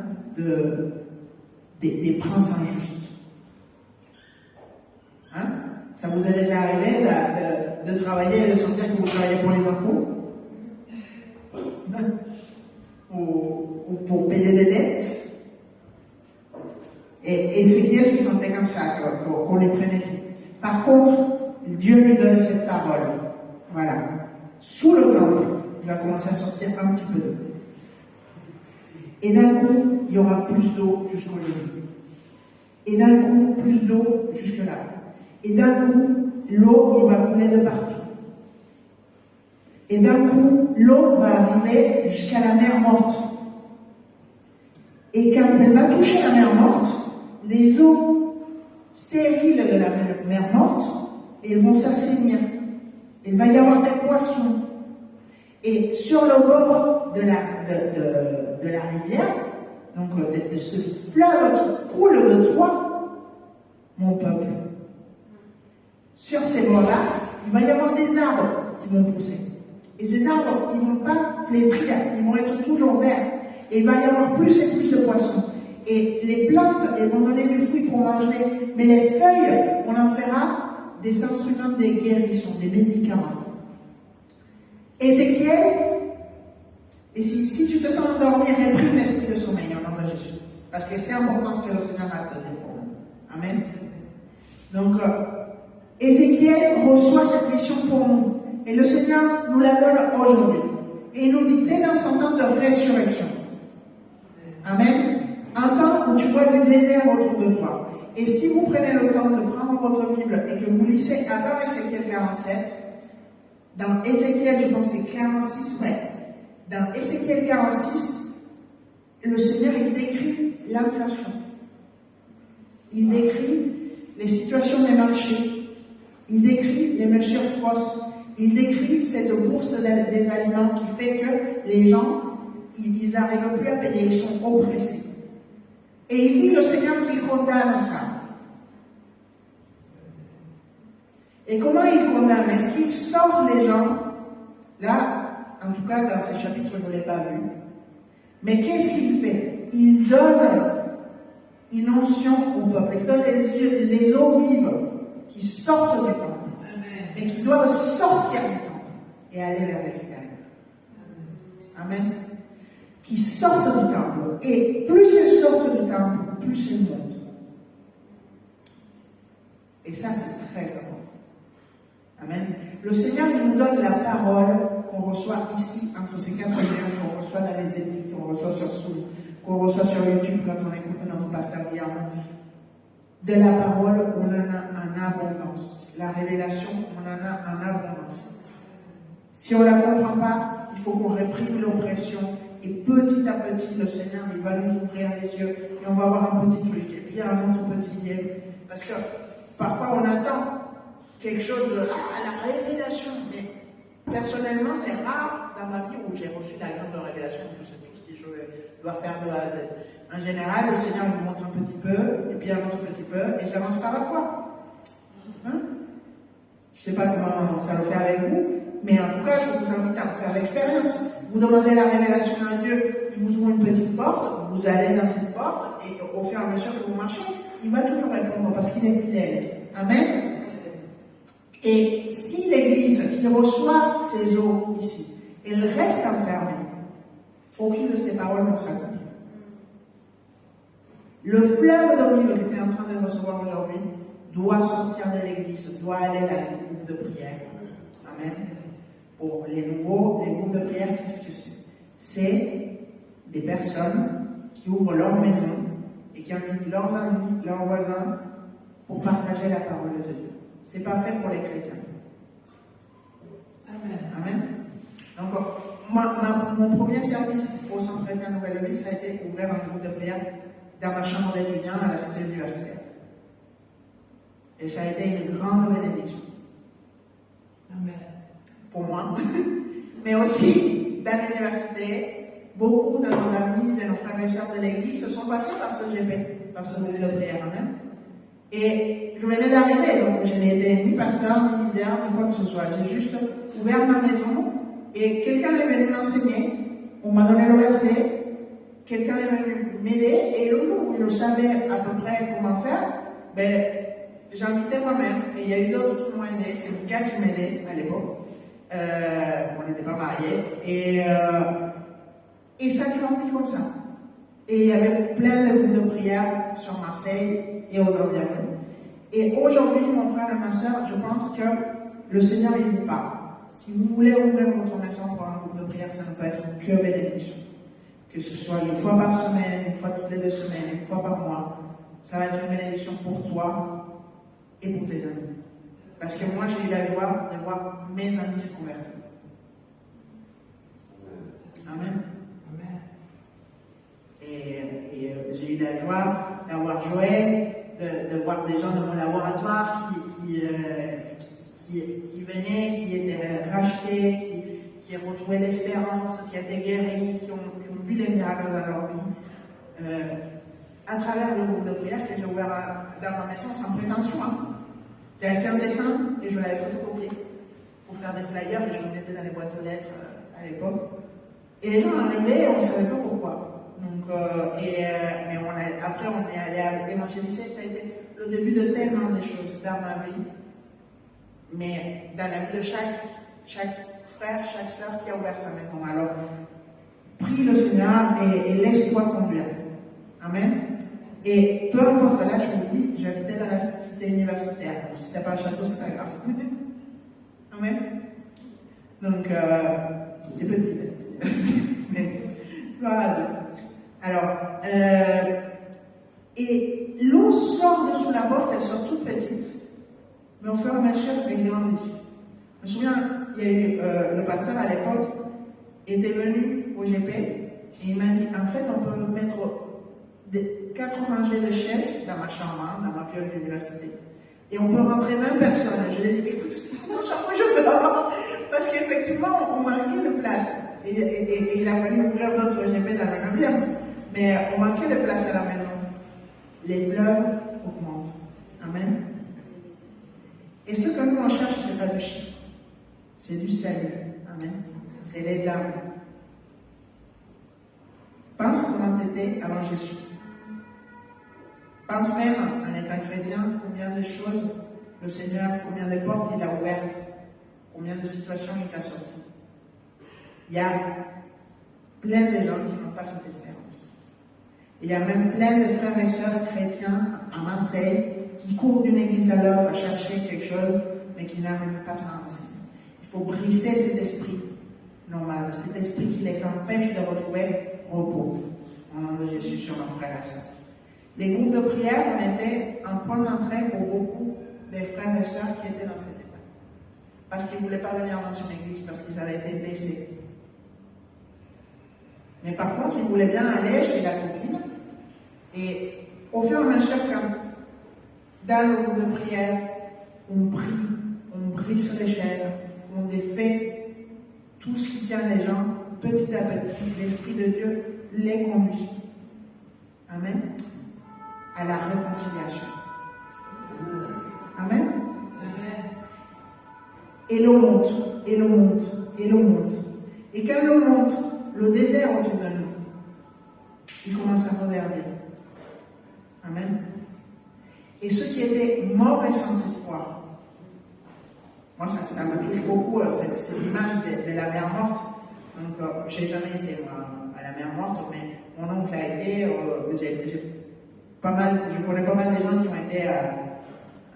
des princes injustes. Hein? Ça vous est déjà arrivé de travailler et de sentir que vous travaillez pour les impôts? Ou pour payer des dettes? Et Ézéchiel se sentait comme ça, qu'on lui prenait tout. Par contre, Dieu lui donne cette parole. Voilà. Sous le temple, il va commencer à sortir un petit peu d'eau. Et d'un coup, il y aura plus d'eau jusqu'au genou. Et d'un coup, plus d'eau jusque là. Et d'un coup, l'eau, il va couler de partout. Et d'un coup, l'eau va arriver jusqu'à la mer morte. Et quand elle va toucher la mer morte, les eaux stériles de la mer morte, elles vont s'assainir. Il va y avoir des poissons. Et sur le bord de la rivière, donc de ce fleuve qui coule de toi, mon peuple, sur ces bords-là, il va y avoir des arbres qui vont pousser. Et ces arbres, ils ne vont pas flétrir, ils vont être toujours verts. Et il va y avoir plus et plus de poissons. Et les plantes, elles vont donner du fruit pour manger. Mais les feuilles, on en fera des instruments de guérison, des médicaments. Ézéchiel, et si tu te sens endormi, réprime l'esprit de sommeil au nom de Jésus. Parce que c'est important ce que le Seigneur a te dit pour nous. Amen. Donc, Ézéchiel reçoit cette mission pour nous. Et le Seigneur nous la donne aujourd'hui. Et il nous dit, t'es dans son temps de résurrection. Amen. Un temps où tu vois du désert autour de toi. Et si vous prenez le temps de prendre votre Bible et que vous lisez avant Ézéchiel 47, dans Ézéchiel, je pense que c'est 46, ouais. Dans Ézéchiel 46, le Seigneur, il décrit l'inflation. Il décrit les situations des marchés. Il décrit les mesures fausses. Il décrit cette bourse des aliments qui fait que les gens, ils n'arrivent plus à payer, ils sont oppressés. Et il dit, le Seigneur, qu'il condamne ça. Et comment il condamne? Est-ce qu'il sort les gens? Là, en tout cas, dans ces chapitres, je ne l'ai pas vu. Mais qu'est-ce qu'il fait? Il donne une onction au peuple. Il donne les eaux vives qui sortent du temple. Mais qui doivent sortir du temple et aller vers l'extérieur. Amen. Qui sortent du temple. Et plus ils sortent du temple, plus ils montent. Et ça, c'est très important. Amen. Le Seigneur, il nous donne la parole qu'on reçoit ici, entre ces 4 liens, qu'on reçoit dans les églises, qu'on reçoit sur Zoom, qu'on reçoit sur YouTube quand on écoute notre pasteur Guillaume. De la parole, on en a en abondance. La révélation, on en a en abondance. Si on ne la comprend pas, il faut qu'on réprime l'oppression. Et petit à petit, le Seigneur, il va nous ouvrir les yeux. Et on va avoir un petit truc. Et puis un autre petit lien. Parce que parfois, on attend quelque chose de la révélation. Mais personnellement, c'est rare dans ma vie où j'ai reçu la grande révélation. Je sais tout ce que je dois faire de A à Z. En général, le Seigneur me montre un petit peu, et puis un autre petit peu, et j'avance par la foi. Hein? Je ne sais pas comment ça le fait avec vous, mais en tout cas, je vous invite à faire l'expérience. Vous demandez la révélation à Dieu, il vous ouvre une petite porte, vous allez dans cette porte, et au fur et à mesure que vous marchez, il va toujours répondre parce qu'il est fidèle. Amen. Et si l'Église qui reçoit ces eaux ici, elle reste enfermée, aucune de ces paroles ne s'accomplit. Le fleuve d'eau vive que tu es en train de recevoir aujourd'hui doit sortir de l'Église, doit aller dans les groupes de prière. Amen. Pour les nouveaux, les groupes de prière, qu'est-ce que c'est? C'est des personnes qui ouvrent leur maison et qui invitent leurs amis, leurs voisins pour partager la parole de Dieu. C'est pas fait pour les chrétiens. Amen. Amen. Donc, mon premier service au Centre chrétien Nouvelle Vie, ça a été ouvrir un groupe de prière dans ma chambre d'étudiant à la cité universitaire. Et ça a été une grande bénédiction. Amen. Pour moi. Mais aussi, dans l'université, beaucoup de nos amis, de nos frères et sœurs de l'église se sont passés par ce GP, par ce groupe de prière. Amen. Et je venais d'arriver, donc je n'étais ni pasteur, ni leader, ni quoi que ce soit. J'ai juste ouvert ma maison et quelqu'un est venu m'enseigner. On m'a donné le verset. Quelqu'un est venu m'aider et le jour où je savais à peu près comment faire, ben, j'invitais moi-même et il y a eu d'autres qui m'ont aidé. C'est le gars qui m'aidait à l'époque. On n'était pas mariés et ça grandit comme ça. Et il y avait plein de groupes de prière sur Marseille et aux environs. Et aujourd'hui, mon frère et ma soeur, je pense que le Seigneur, il vous parle. Si vous voulez ouvrir votre maison pour un groupe de prière, ça ne peut être que bénédiction. Que ce soit une fois par semaine, une fois toutes les 2 semaines, une fois par mois, ça va être une bénédiction pour toi et pour tes amis. Parce que moi, j'ai eu la joie de voir mes amis se convertir. Amen. Amen. Et j'ai eu la joie d'avoir Joël, de voir des gens de mon laboratoire qui venaient, qui étaient rachetés, qui ont retrouvé l'espérance, qui étaient guéris, qui ont vu des miracles dans leur vie. À travers le groupe de prière que j'ai ouvert dans ma maison sans prétention. Hein. J'avais fait un dessin et je l'avais photocopié pour faire des flyers et je le mettais dans les boîtes aux lettres à l'époque. Et les gens arrivaient et on ne savait pas pourquoi. Donc, mais après on est allé à évangéliser, ça a été le début de tellement de choses dans ma vie. Mais dans la vie de chaque frère, chaque sœur qui a ouvert sa maison. Alors, prie le Seigneur et laisse-toi conduire. Amen. Et peu importe là, je vous dis, j'habitais dans la cité universitaire. Donc, si tu n'as pas un château, c'est pas grave. Amen. Donc, c'est petit, la cité Mais, voilà. Alors, et l'eau sort de sous la porte, elle sort toute petite, mais au fur et à mesure, elle grandit. Je me souviens, il y a eu le pasteur à l'époque était venu au GP et il m'a dit en fait, on peut mettre 4 rangées de chaises dans ma chambre, dans ma période d'université. Et on peut rentrer 20 personnes. Je lui ai dit, écoute, c'est mon chambre, je dors. Parce qu'effectivement, on manquait de place. Et il a fallu ouvrir d'autres GP dans le 9e. Mais on manquait de place à la maison. Les fleurs augmentent. Amen. Et ce que nous on cherche, ce n'est pas du chiffre. C'est du salut. Amen. C'est les âmes. Pense comment tu étais avant Jésus. Pense même, en étant chrétien, combien de choses le Seigneur, combien de portes il a ouvertes, combien de situations il t'a sorti. Il y a plein de gens qui n'ont pas cette espérance. Il y a même plein de frères et sœurs chrétiens à Marseille qui courent d'une église à l'autre à chercher quelque chose, mais qui n'arrivent pas à s'en renseigner. Il faut briser cet esprit normal, cet esprit qui les empêche de retrouver repos. Au nom de Jésus sur nos frères et sœurs. Les groupes de prière, on était un point d'entrée pour beaucoup des frères et sœurs qui étaient dans cet état. Parce qu'ils ne voulaient pas venir dans une église, parce qu'ils avaient été blessés. Mais par contre, ils voulaient bien aller chez la copine. Et au fur et à mesure, quand dans le groupe de prière, on prie, on brise les chaînes, on défait tout ce qui tient les gens, petit à petit, l'Esprit de Dieu les conduit. Amen. À la réconciliation. Amen. Et l'eau monte, et l'eau monte, et l'eau monte. Et quand l'eau monte, le désert autour de nous, il commence à reverdir. Amen. Et ceux qui étaient morts et sans espoir, moi ça me touche beaucoup, cette image de la mer morte. Donc, j'ai jamais été à la mer morte, mais mon oncle a été, je connais pas mal de gens qui ont été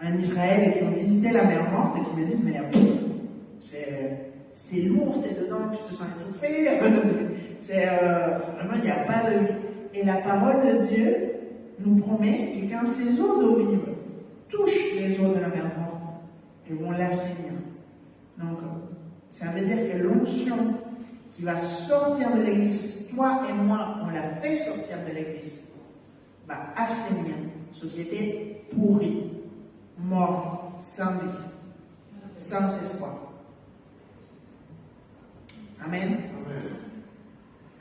en Israël et qui ont visité la mer morte et qui me disent, mais c'est lourd, t'es dedans, tu te sens étouffé. Vraiment, il n'y a pas de vie. Et la parole de Dieu nous promet que quand ces eaux d'eau vive touchent les eaux de la mer morte, elles vont l'assainir. Donc, ça veut dire que l'onction qui va sortir de l'église, toi et moi, on l'a fait sortir de l'église, va assainir ce qui était pourri, mort, sans vie, sans espoir. Amen. Amen.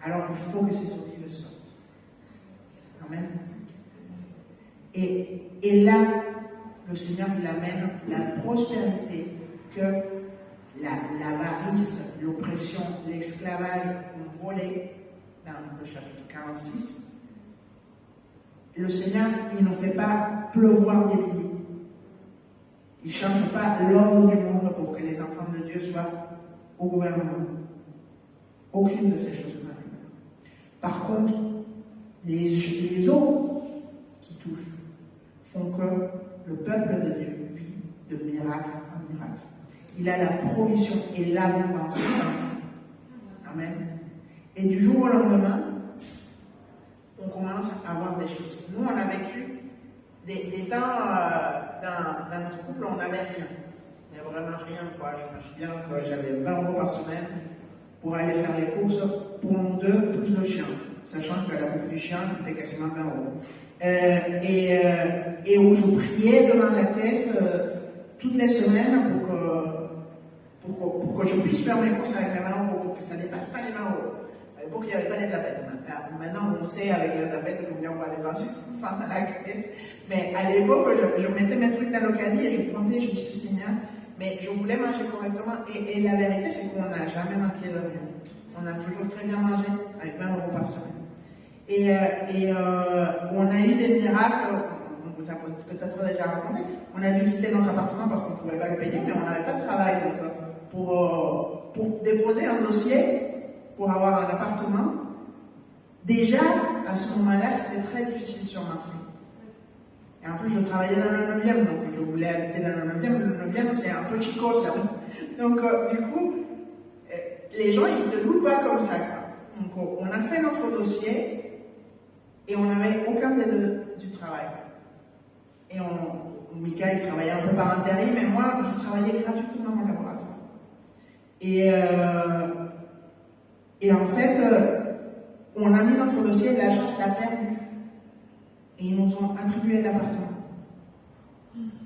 Alors il faut que ces eaux vives sortent. Amen. Et là, le Seigneur il amène la prospérité que l'avarice, l'oppression, l'esclavage ont volé dans le chapitre 46. Le Seigneur, il ne fait pas pleuvoir des billets. Il ne change pas l'ordre du monde pour que les enfants de Dieu soient au gouvernement. Aucune de ces choses n'arrive. Par contre, les eaux qui touchent font que le peuple de Dieu vit de miracle en miracle. Il a la provision et l'abondance. Amen. Et du jour au lendemain, on commence à avoir des choses. Nous, on a vécu des temps dans notre couple, on n'avait rien. Mais vraiment rien, quoi. Je me souviens que j'avais 20 € par semaine pour aller faire les courses pour nous deux, plus le chien. Sachant que la bouffe du chien était quasiment 20 €. Et où je priais devant la caisse toutes les semaines pour que je puisse faire mes courses avec les 20 €, pour que ça ne dépasse pas les 20 €. À l'époque, il n'y avait pas les zapettes. Maintenant, on sait avec les zapettes combien on va dépenser dans la caisse. Mais à l'époque, je mettais mes trucs dans le caddie et je comptais, je me disais, Seigneur, mais je voulais manger correctement. Et la vérité, c'est qu'on n'a jamais manqué de rien. On a toujours très bien mangé avec 20 € par semaine. On a eu des miracles, on vous a peut-être déjà raconté. On a dû quitter notre appartement parce qu'on ne pouvait pas le payer, mais on n'avait pas de travail. Donc, pour déposer un dossier, pour avoir un appartement, déjà, à ce moment-là, c'était très difficile sur Marseille. Et en plus, je travaillais dans le 9e, donc je voulais habiter dans le 9e. Le 9e, c'est un peu chicos, là. Donc, du coup, les gens, ils ne te louent pas comme ça. Quoi. Donc, on a fait notre dossier et on n'avait aucun des deux du travail. Et Mika, il travaillait un peu par intérim, mais moi, je travaillais gratuitement dans le laboratoire. Et en fait, on a mis notre dossier, l'agence l'a perdu. Et ils nous ont attribué l'appartement.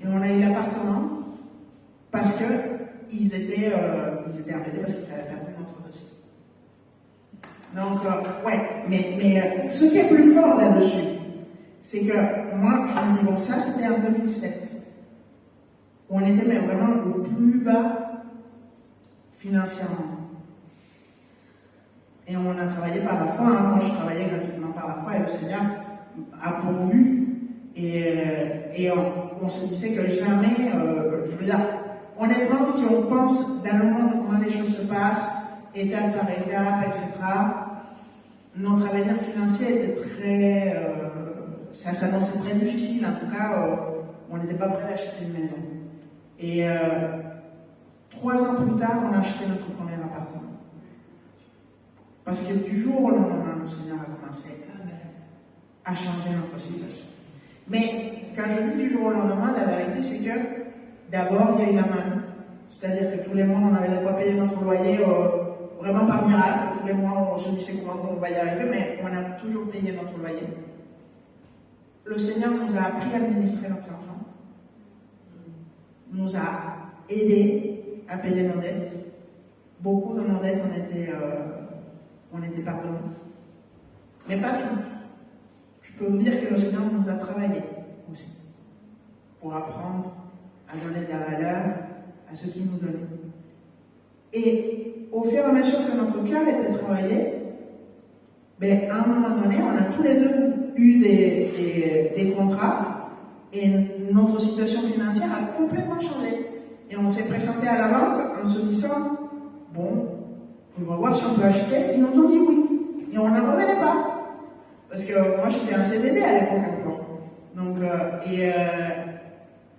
Et on a eu l'appartement parce qu'ils étaient embêtés parce qu'ils avaient perdu notre dossier. Donc, ouais, mais ce qui est plus fort là-dessus, c'est que moi, je me dis, bon, ça c'était en 2007. On était mais vraiment au plus bas financièrement. Et on a travaillé par la foi, hein. Moi je travaillais gratuitement par la foi et le Seigneur a pourvu. Et on se disait que jamais, je veux dire, honnêtement, si on pense dans le monde comment les choses se passent, étape par étape, etc., notre avenir financier était très. Ça s'annonçait très difficile, en tout cas, on n'était pas prêt à acheter une maison. Et 3 ans plus tard, on a acheté notre premier appartement. Parce que du jour au lendemain, le Seigneur a commencé à changer notre situation. Mais quand je dis du jour au lendemain, la vérité c'est que d'abord il y a eu la main. C'est-à-dire que tous les mois on avait de quoi payer notre loyer, vraiment par miracle. Tous les mois on se disait comment on va y arriver, mais on a toujours payé notre loyer. Le Seigneur nous a appris à administrer notre argent, nous a aidés à payer nos dettes. Beaucoup de nos dettes on était pardonnés, mais pas toutes. Je peux vous dire que le Seigneur nous a travaillé aussi pour apprendre à donner de la valeur à ce qu'il nous donnait. Et au fur et à mesure que notre cœur était travaillé, ben, à un moment donné, on a tous les deux eu des contrats et notre situation financière a complètement changé. Et on s'est présenté à la banque en se disant, bon, on va voir si on peut acheter. Ils nous ont dit oui. Et on n'en revenait pas. Parce que moi, j'étais en CDD à l'époque encore. Donc,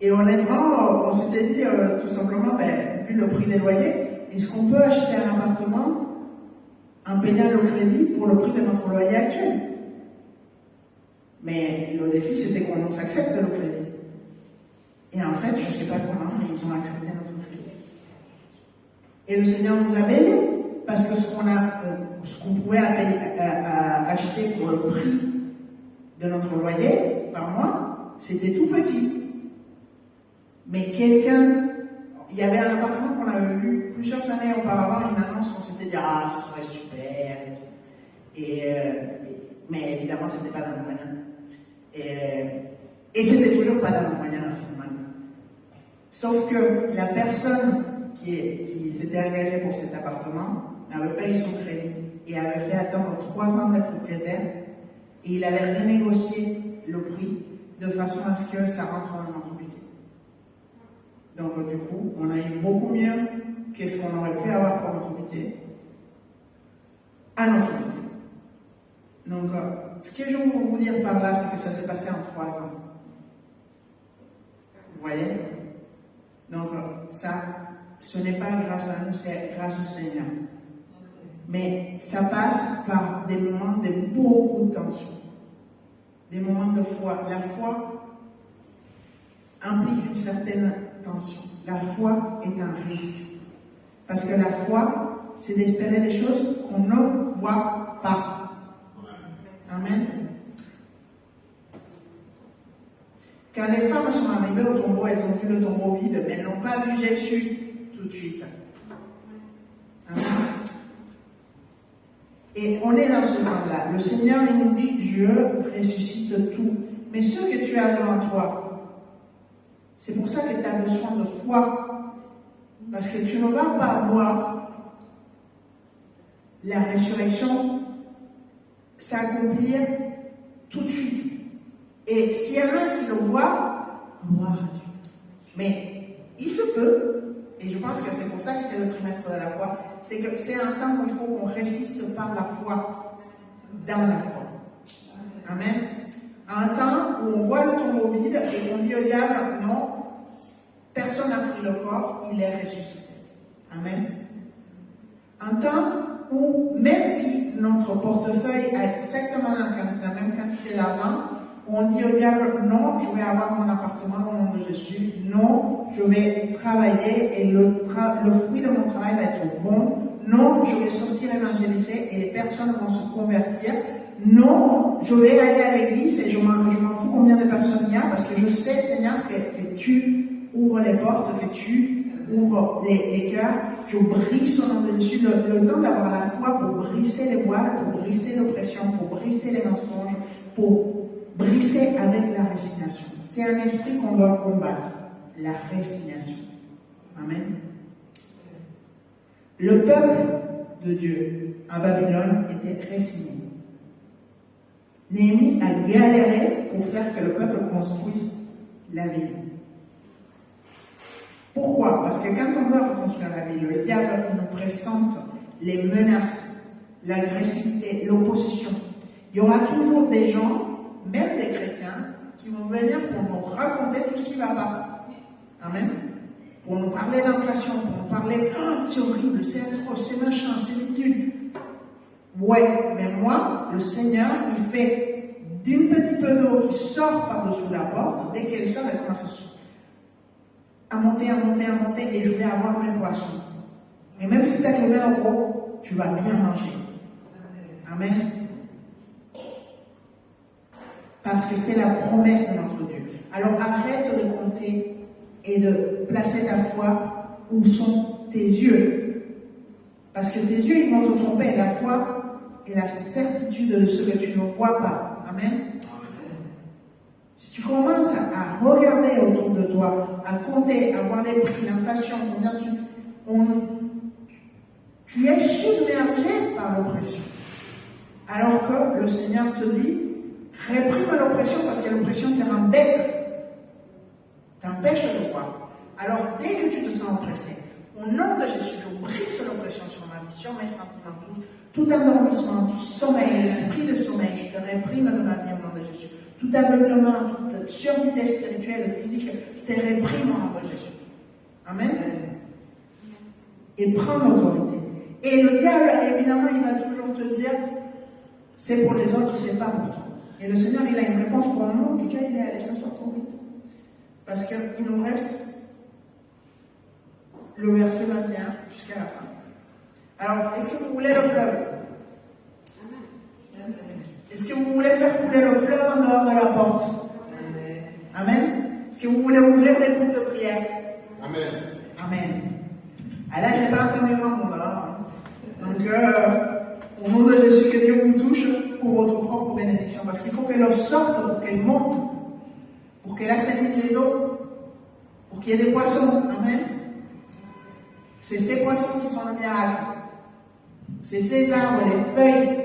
et honnêtement, on s'était dit tout simplement, ben, vu le prix des loyers, est-ce qu'on peut acheter un appartement en payant le crédit pour le prix de notre loyer actuel? Mais le défi, c'était qu'on nous accepte le crédit. Et en fait, je ne sais pas comment, mais ils ont accepté notre crédit. Et le Seigneur nous a bénis. Parce que ce qu'on pouvait acheter pour le prix de notre loyer par mois, c'était tout petit. Mais il y avait un appartement qu'on avait vu plusieurs années auparavant, une annonce, on s'était dit, ah, ce serait super. Mais évidemment, ce n'était pas dans nos moyens. Et c'était toujours pas dans nos moyens à ce moment-là. Sauf que la personne qui s'était engagée pour cet appartement avait payé son crédit et avait fait attendre 3 ans d'être propriétaire, et il avait renégocié le prix de façon à ce que ça rentre dans notre budget. Donc du coup, on a eu beaucoup mieux que ce qu'on aurait pu avoir pour notre budget à notre budget. Donc ce que je veux vous dire par là, c'est que ça s'est passé en 3 ans. Vous voyez? Donc ça, ce n'est pas grâce à nous, c'est grâce au Seigneur. Mais ça passe par des moments de beaucoup de tension, des moments de foi. La foi implique une certaine tension. La foi est un risque. Parce que la foi, c'est d'espérer des choses qu'on ne voit pas. Amen. Quand les femmes sont arrivées au tombeau, elles ont vu le tombeau vide, mais elles n'ont pas vu Jésus tout de suite. Amen. Et on est dans ce temps-là. Le Seigneur nous dit, je ressuscite tout. Mais ce que tu as devant toi, c'est pour ça que tu as besoin de foi. Parce que tu ne vas pas voir la résurrection s'accomplir tout de suite. Et s'il y en a qui le voient, gloire à Dieu. Mais il se peut, et je pense que c'est pour ça que c'est le trimestre de la foi, c'est que c'est un temps où il faut qu'on résiste par la foi, dans la foi. Amen. Un temps où on voit le tombeau vide et on dit au diable, non, personne n'a pris le corps, il est ressuscité. Amen. Un temps où, même si notre portefeuille a exactement la même quantité d'argent, on dit au diable, non, je vais avoir mon appartement au nom de Jésus, non, je vais travailler et le fruit de mon travail va être bon, non, je vais sortir évangéliser et les personnes vont se convertir, non, je vais aller à l'église et je m'en fous combien de personnes il y a parce que je sais, Seigneur, que tu ouvres les portes, que tu ouvres les cœurs, je brise au nom de Jésus, le temps d'avoir la foi pour briser les voiles, pour briser l'oppression, pour briser les mensonges, pour briser avec la résignation. C'est un esprit qu'on doit combattre, la résignation. Amen. Le peuple de Dieu à Babylone était résigné. Néhémie a galéré pour faire que le peuple construise la ville. Pourquoi? Parce que quand on veut reconstruire la ville, le diable il nous présente les menaces, l'agressivité, l'opposition. Il y aura toujours des gens, même des chrétiens, qui vont venir pour nous raconter tout ce qui ne va pas. Amen. Pour nous parler d'inflation, pour nous parler, oh, c'est horrible, c'est atroce, c'est machin, c'est ridicule. Ouais, mais moi, le Seigneur, il fait d'une petite peu d'eau qui sort par-dessous la porte, dès qu'elle sort, elle commence à monter, et je vais avoir mes poissons. Et même si tu as que 20 €, tu vas bien manger. Amen. Parce que c'est la promesse de notre Dieu. Alors arrête de compter et de placer ta foi où sont tes yeux. Parce que tes yeux, ils vont te tromper. La foi est la certitude de ce que tu ne vois pas. Amen. Si tu commences à regarder autour de toi, à compter, à voir les prix, l'inflation, tu es submergé par l'oppression. Alors que le Seigneur te dit, réprime l'oppression parce que l'oppression te rend bête, t'empêche de voir. Alors dès que tu te sens oppressé, au nom de Jésus, je brise l'oppression sur ma vie, sur mes sentiments, tout endormissement, tout sommeil, l'esprit de sommeil, je te réprime de ma vie au nom de Jésus. Tout aveuglement, toute surdité spirituelle, physique, je te réprime au nom de Jésus. Amen. Et prends l'autorité. Et le diable, évidemment, il va toujours te dire, c'est pour les autres, c'est pas pour toi. Et le Seigneur, il a une réponse pour un moment, Michael, il est allé s'asseoir trop vite. Parce qu'il nous reste le verset 21 jusqu'à la fin. Alors, est-ce que vous voulez le fleuve? Est-ce que vous voulez faire couler le fleuve en dehors de la porte? Amen. Est-ce que vous voulez ouvrir des groupes de prière? Amen. Amen. Ah là, j'ai pas entendu grand monde. Hein. Donc, au nom de Jésus, que Dieu vous touche pour votre propre bénédiction. Parce qu'il faut qu'elle en sorte pour qu'elle monte, pour qu'elle assainisse les eaux, pour qu'il y ait des poissons. Amen. C'est ces poissons qui sont le miracle. C'est ces arbres, les feuilles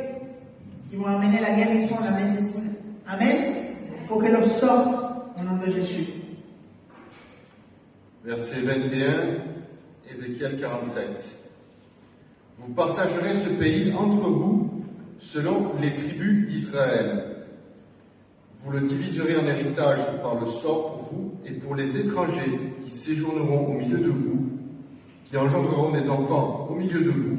qui vont amener la guérison, la médecine. Amen. Il faut qu'elle en sorte au nom de Jésus. Verset 21, Ézéchiel 47. Vous partagerez ce pays entre vous selon les tribus d'Israël. Vous le diviserez en héritage par le sort pour vous et pour les étrangers qui séjourneront au milieu de vous, qui engendreront des enfants au milieu de vous.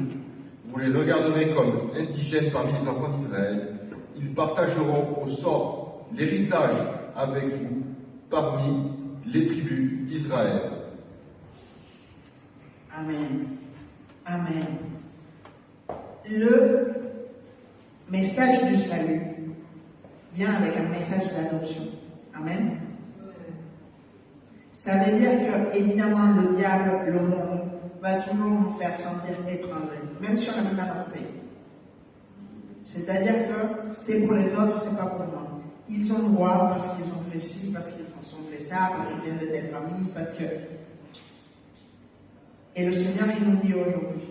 Vous les regarderez comme indigènes parmi les enfants d'Israël. Ils partageront au sort l'héritage avec vous parmi les tribus d'Israël. Amen. Amen. Le message du salut vient avec un message d'adoption. Amen. Ça veut dire que, évidemment, le diable, le monde, va toujours nous faire sentir étrangers, même si on habite dans notre pays. C'est-à-dire que c'est pour les autres, c'est pas pour moi. Ils ont droit parce qu'ils ont fait ci, parce qu'ils ont fait ça, parce qu'ils viennent de telle famille, parce que... Et le Seigneur, il nous dit aujourd'hui,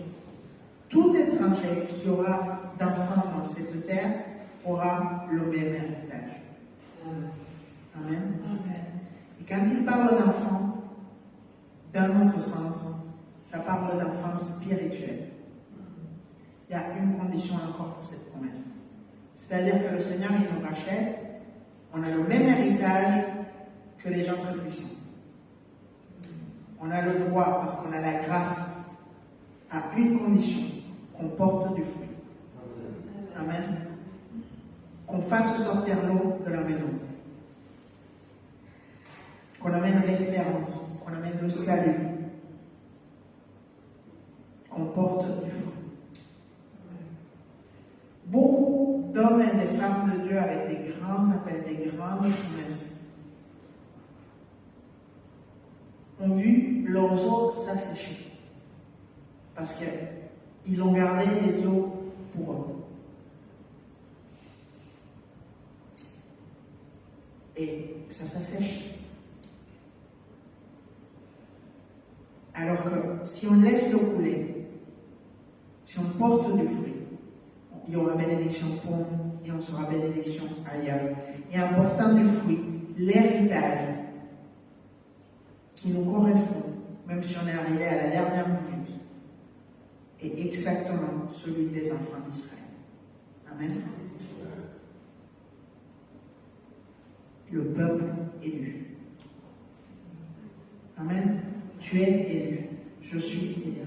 tout étranger qui aura d'enfants dans cette terre aura le même héritage. Amen. Et quand il parle d'enfants, dans notre sens, ça parle d'enfants spirituels. Il y a une condition encore pour cette promesse. C'est-à-dire que le Seigneur, il nous rachète, on a le même héritage que les gens très puissants. On a le droit, parce qu'on a la grâce, à une condition, qu'on porte du fruit. Amen. Qu'on fasse sortir l'eau de la maison. Qu'on amène l'espérance, qu'on amène le salut. Qu'on porte du fruit. Beaucoup d'hommes et de femmes de Dieu avec des grands appels, des grandes promesses, ont vu leurs eaux s'assécher. Parce qu'ils ont gardé les eaux pour eux. Et ça s'assèche. Alors que si on laisse l'eau couler, si on porte du fruit, il y aura bénédiction pour nous et on sera bénédiction ailleurs. Et en portant du fruit, l'héritage qui nous correspond, même si on est arrivé à la dernière minute, est exactement celui des enfants d'Israël. Amen. Le peuple élu. Amen. Tu es élu. Je suis élu.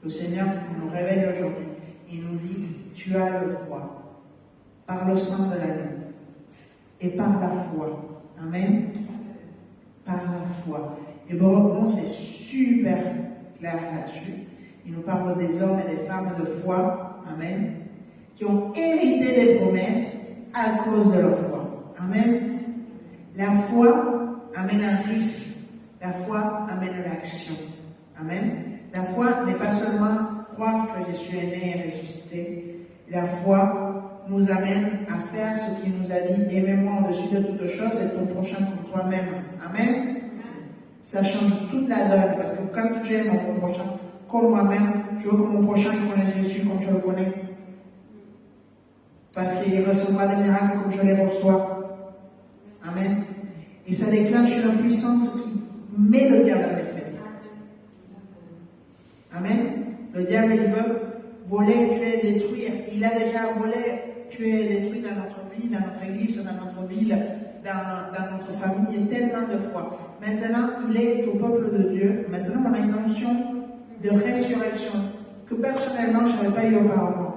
Le Seigneur nous révèle aujourd'hui. Il nous dit, tu as le droit, par le sang de l'agneau et par la foi. Amen. Par la foi. Et bon, c'est super clair là-dessus. Il nous parle des hommes et des femmes de foi. Amen. Qui ont hérité des promesses à cause de leur foi. Amen. La foi amène un risque. La foi amène l'action. Amen. La foi n'est pas seulement croire que Jésus est né et ressuscité. La foi nous amène à faire ce qu'il nous a dit. Aimez-moi au-dessus de toutes choses et ton prochain comme toi-même. Amen. Ça change toute la donne parce que quand tu aimes mon prochain comme moi-même, je veux que mon prochain connaisse Jésus comme je le connais. Parce qu'il recevra des miracles comme je les reçois. Amen. Et ça déclenche une puissance qui met le diable à défaite. Amen. Le diable, il veut voler, tuer, détruire. Il a déjà volé, tué et détruit dans notre vie, dans notre église, dans notre ville, dans notre famille, tellement de fois. Maintenant, il est au peuple de Dieu. Maintenant, on a une notion de résurrection que personnellement, je n'avais pas eu auparavant.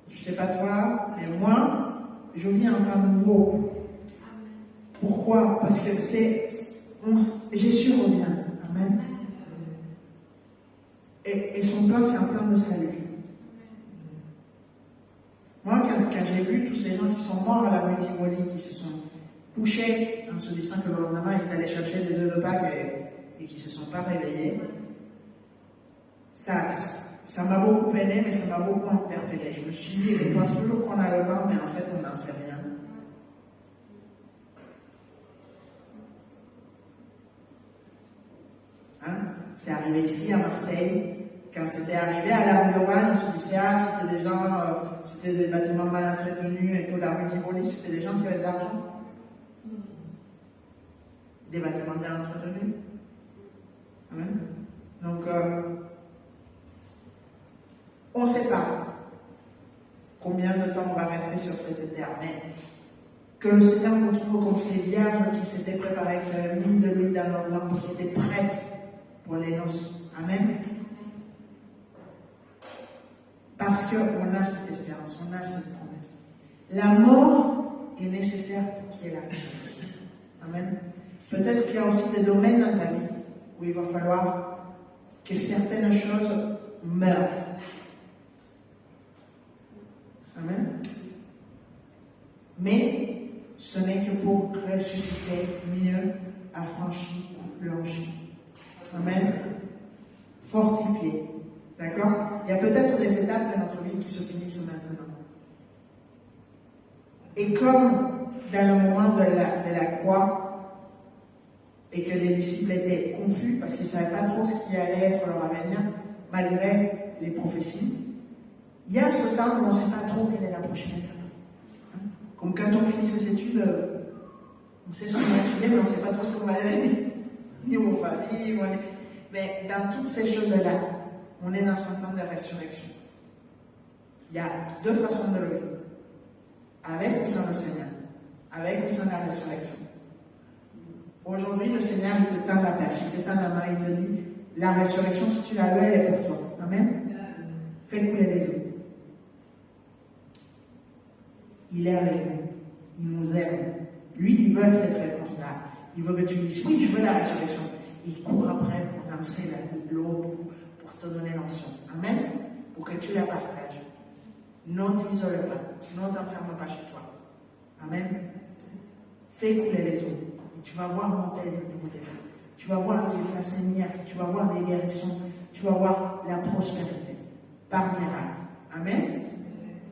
Je ne sais pas toi, mais moi, je vis un temps nouveau. Pourquoi? Parce que Jésus revient. Amen. Et son plan, c'est un plan de salut. Moi, quand j'ai vu tous ces gens qui sont morts à la multivolie, qui se sont couchés en se disant que le lendemain, ils allaient chercher des œufs de Pâques et qui ne se sont pas réveillés, ça m'a beaucoup peiné, mais ça m'a beaucoup interpellé. Je me suis dit, on pense toujours qu'on a le temps, mais en fait, on n'en sait rien. Hein? C'est arrivé ici, à Marseille. Quand c'était arrivé à la rue Urbaine, on se disait, c'était des gens, c'était des bâtiments mal entretenus et tout, la rue Tivoli, c'était des gens qui avaient de l'argent. Des bâtiments bien entretenus. Amen. Donc, on ne sait pas combien de temps on va rester sur cette terre, mais que le Seigneur nous trouve comme ces vierges qui s'étaient préparées, qui avaient mis de l'huile dans leur lampe, qui étaient prêtes pour les noces. Amen. Parce qu'on a cette espérance, on a cette promesse. La mort est nécessaire pour qu'il y ait la résurrection. Amen. Peut-être qu'il y a aussi des domaines dans ta vie où il va falloir que certaines choses meurent. Amen. Mais ce n'est que pour ressusciter mieux, affranchi, blanchi. Amen. Fortifié. D'accord? Il y a peut-être des étapes de notre vie qui se finissent maintenant. Et comme dans le moment de la croix, et que les disciples étaient confus parce qu'ils ne savaient pas trop ce qui allait être leur avenir, malgré les prophéties, il y a ce temps où on ne sait pas trop quelle est la prochaine étape. Hein? Comme quand on finit ses études, on sait ce qu'on va étudier, mais on ne sait pas trop ce qu'on va aller, ni où on va vivre. Mais dans toutes ces choses-là, on est dans un temps de résurrection. Il y a deux façons de le vivre. Avec ou sans le Seigneur. Avec ou sans la résurrection. Aujourd'hui, le Seigneur, il te tend la perche, il te tend la main, il te dit, la résurrection, si tu la veux, elle est pour toi. Amen. Fais couler les eaux. Il est avec nous. Il nous aime. Lui, il veut cette réponse-là. Il veut que tu dises, oui, je veux la résurrection. Il court après pour lancer l'eau, pour te donner l'onction. Amen. Pour que tu la partages. Ne t'isole pas. Ne t'enferme pas chez toi. Amen. Fais couler les eaux. Et tu vas voir monter le niveau des eaux. Tu vas voir les assainir. Tu vas voir les guérisons. Tu vas voir la prospérité. Par miracle. Amen.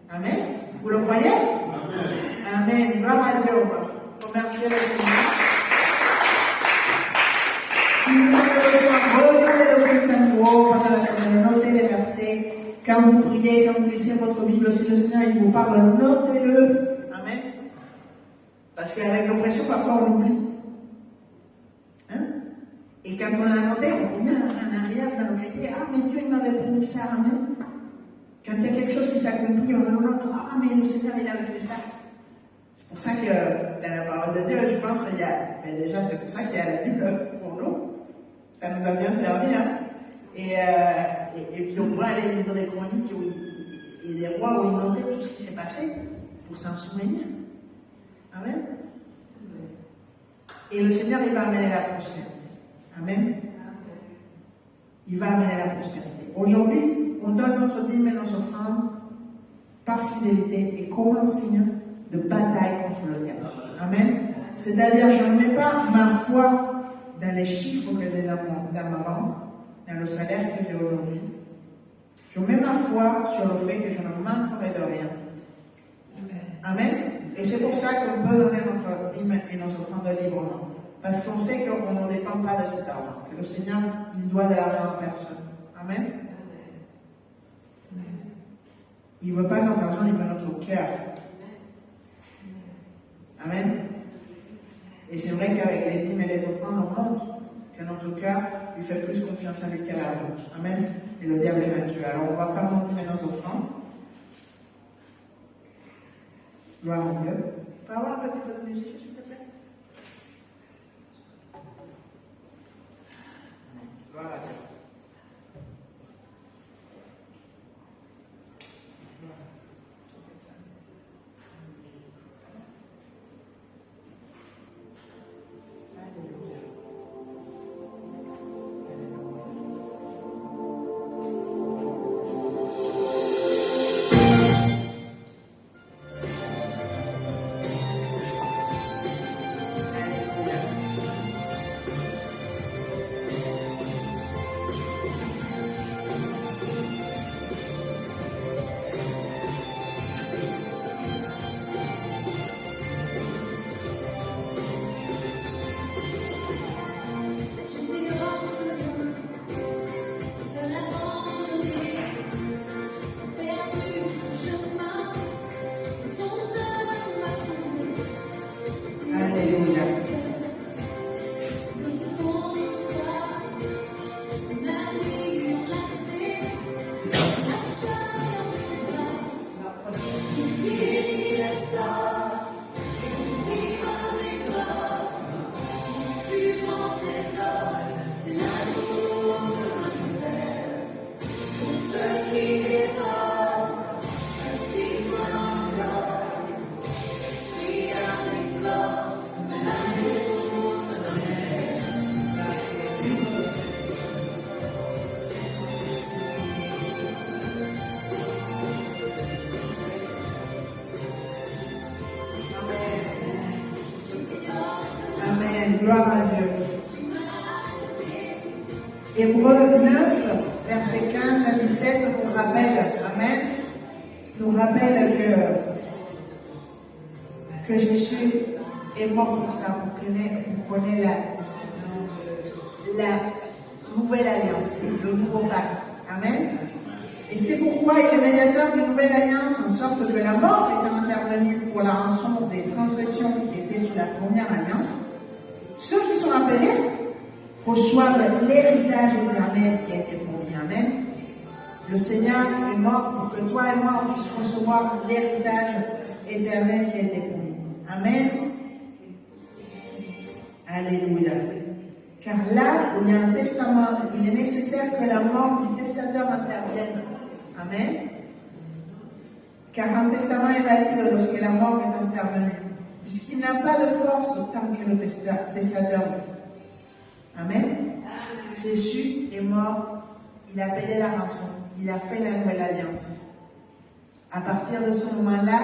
Amen. Vous le croyez? Amen. Amen. Gloire à Dieu. Remerciez le Seigneur. Si vous avez besoin, relisez le culte à nouveau pendant la semaine. Notez les versets. Quand vous priez, quand vous lisez votre Bible, si le Seigneur il vous parle, notez-le. Amen. Parce qu'avec l'oppression, parfois on oublie. Hein? Et quand on l'a noté, on revient en arrière dans nos crédits. Ah, mais Dieu, il m'avait promis ça. Amen. Quand il y a quelque chose qui s'accomplit, on le note. Ah, mais le Seigneur, il avait fait ça. C'est pour ça que dans la parole de Dieu, je pense qu'il y a. Mais déjà, c'est pour ça qu'il y a la Bible pour nous. Ça nous a bien servi. Hein? Et puis on voit les livres des chroniques et des rois où ils notaient tout ce qui s'est passé pour s'en souvenir. Amen. Et le Seigneur, il va amener la prospérité. Amen. Il va amener la prospérité. Aujourd'hui, on donne notre dîme et nos offrandes par fidélité et comme un signe de bataille contre le diable. Amen. C'est-à-dire, je ne mets pas ma foi dans les chiffres que j'ai dans ma banque, dans le salaire que j'ai aujourd'hui. Je mets ma foi sur le fait que je ne manquerai de rien. Amen. Et c'est pour ça qu'on peut donner notre dîme et nos offrandes librement. Parce qu'on sait qu'on ne dépend pas de cet argent. Que le Seigneur, il doit de l'argent à personne. Amen. Il ne veut pas notre argent, il veut notre cœur. Amen. Et c'est vrai qu'avec les dîmes et les offrandes, on montre que notre cœur lui fait plus confiance à lui qu'à l'argent. Amen. Et le diable est vaincu. Alors on va faire nos dîmes et nos offrandes. Gloire à Dieu. On peut avoir un petit peu de musique, s'il te plaît? Gloire à Dieu. Gloire à Dieu. Hébreux 9, versets 15 à 17 nous rappelle, amen, nous rappelle que Jésus est mort pour ça. Vous connaissez la nouvelle alliance, le nouveau pacte. Amen. Et c'est pourquoi il est médiateur d'une nouvelle alliance, en sorte que la mort étant intervenue pour la rançon des transgressions qui étaient sous la première alliance, ceux qui sont appelés reçoivent l'héritage éternel qui a été promis. Amen. Le Seigneur est mort pour que toi et moi on puisse recevoir l'héritage éternel qui a été promis. Amen. Alléluia. Car là où il y a un testament, il est nécessaire que la mort du testateur intervienne Amen. Car un testament est valide lorsque la mort est intervenue, puisqu'il n'a pas de force tant que le testateur vit. Amen. Jésus est mort, il a payé la rançon, il a fait la nouvelle alliance. À partir de ce moment-là,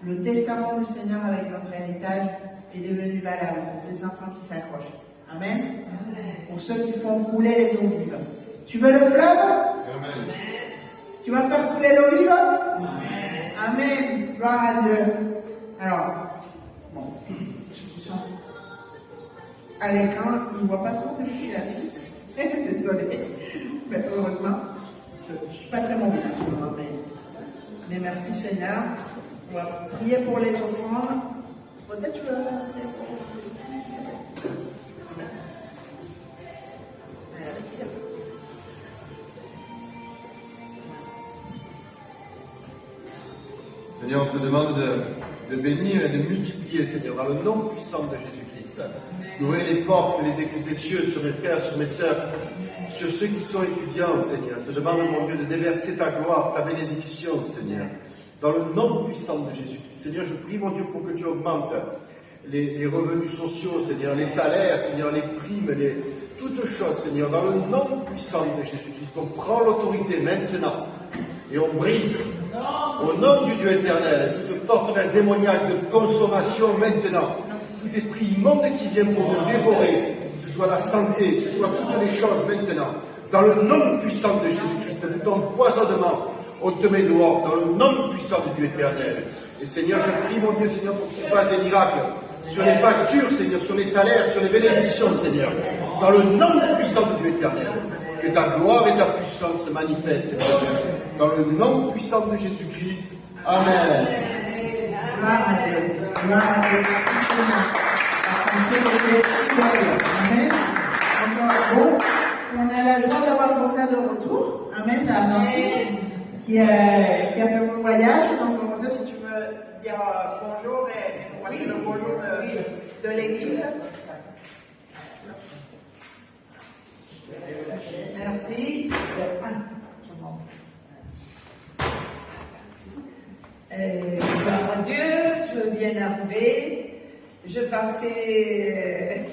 le testament du Seigneur avec notre héritage est devenu valable pour ces enfants qui s'accrochent. Amen. Amen. Pour ceux qui font couler les eaux vives. Tu veux le fleuve? Amen. Tu vas faire couler l'eau vive? Amen. Amen. Gloire à Dieu. Alors, bon, ceux qui sont à l'écran, ils ne voient pas trop que je suis assise. Désolée. Mais heureusement, je ne suis pas très mobile en ce moment. Mais merci Seigneur. On va prier pour les offrandes. Peut-être tu veux prier pour les offrandes. Seigneur, on te demande de bénir et de multiplier, Seigneur, dans le nom puissant de Jésus-Christ. D'ouvrir les portes, les éclus des cieux sur mes frères, sur mes sœurs, sur ceux qui sont étudiants, Seigneur. Je te demande, mon Dieu, de déverser ta gloire, ta bénédiction, Seigneur, dans le nom puissant de Jésus-Christ. Seigneur, je prie, mon Dieu, pour que tu augmentes les revenus sociaux, Seigneur, les salaires, Seigneur, les primes, toutes choses, Seigneur, dans le nom puissant de Jésus-Christ. On prend l'autorité maintenant et on brise, au nom du Dieu éternel, toute force démoniaque de consommation maintenant, tout esprit immonde qui vient pour nous dévorer, que ce soit la santé, que ce soit toutes les choses maintenant, dans le nom puissant de Jésus-Christ, de ton empoisonnement, on te met dehors, dans le nom puissant du Dieu éternel. Et Seigneur, je prie, mon Dieu, Seigneur, pour que tu fasses des miracles sur les factures, Seigneur, sur les salaires, sur les bénédictions, Seigneur, dans le nom puissant du Dieu éternel. Que ta gloire et ta puissance se manifestent, Seigneur, dans le nom puissant de Jésus-Christ. Amen. Gloire à Dieu. Gloire à Dieu. Merci Seigneur. Parce qu'on sait que tu es fidèle. Amen. Bon, on a la joie d'avoir Rosa de retour. Amen. D'Argentine, qui a fait un voyage. Donc, Rosa, si tu veux dire bonjour et passer le bonjour de l'église. Merci. Gloire à Dieu, je viens d'arriver. Je passais.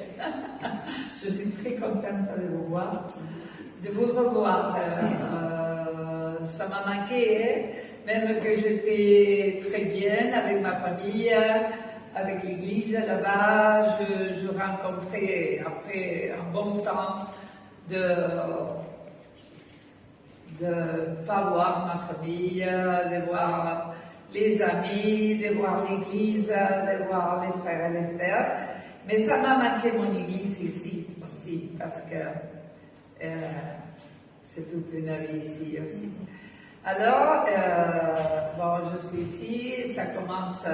Je suis très contente de vous voir, de vous revoir. Ça m'a manqué, hein? Même que j'étais très bien avec ma famille, avec l'église là-bas. Je rencontrais après un bon temps de pas voir ma famille, de voir les amis, de voir l'église, de voir les frères et les sœurs. Mais ça m'a manqué mon église ici aussi, parce que c'est toute une vie ici aussi. Alors, bon, je suis ici, ça commence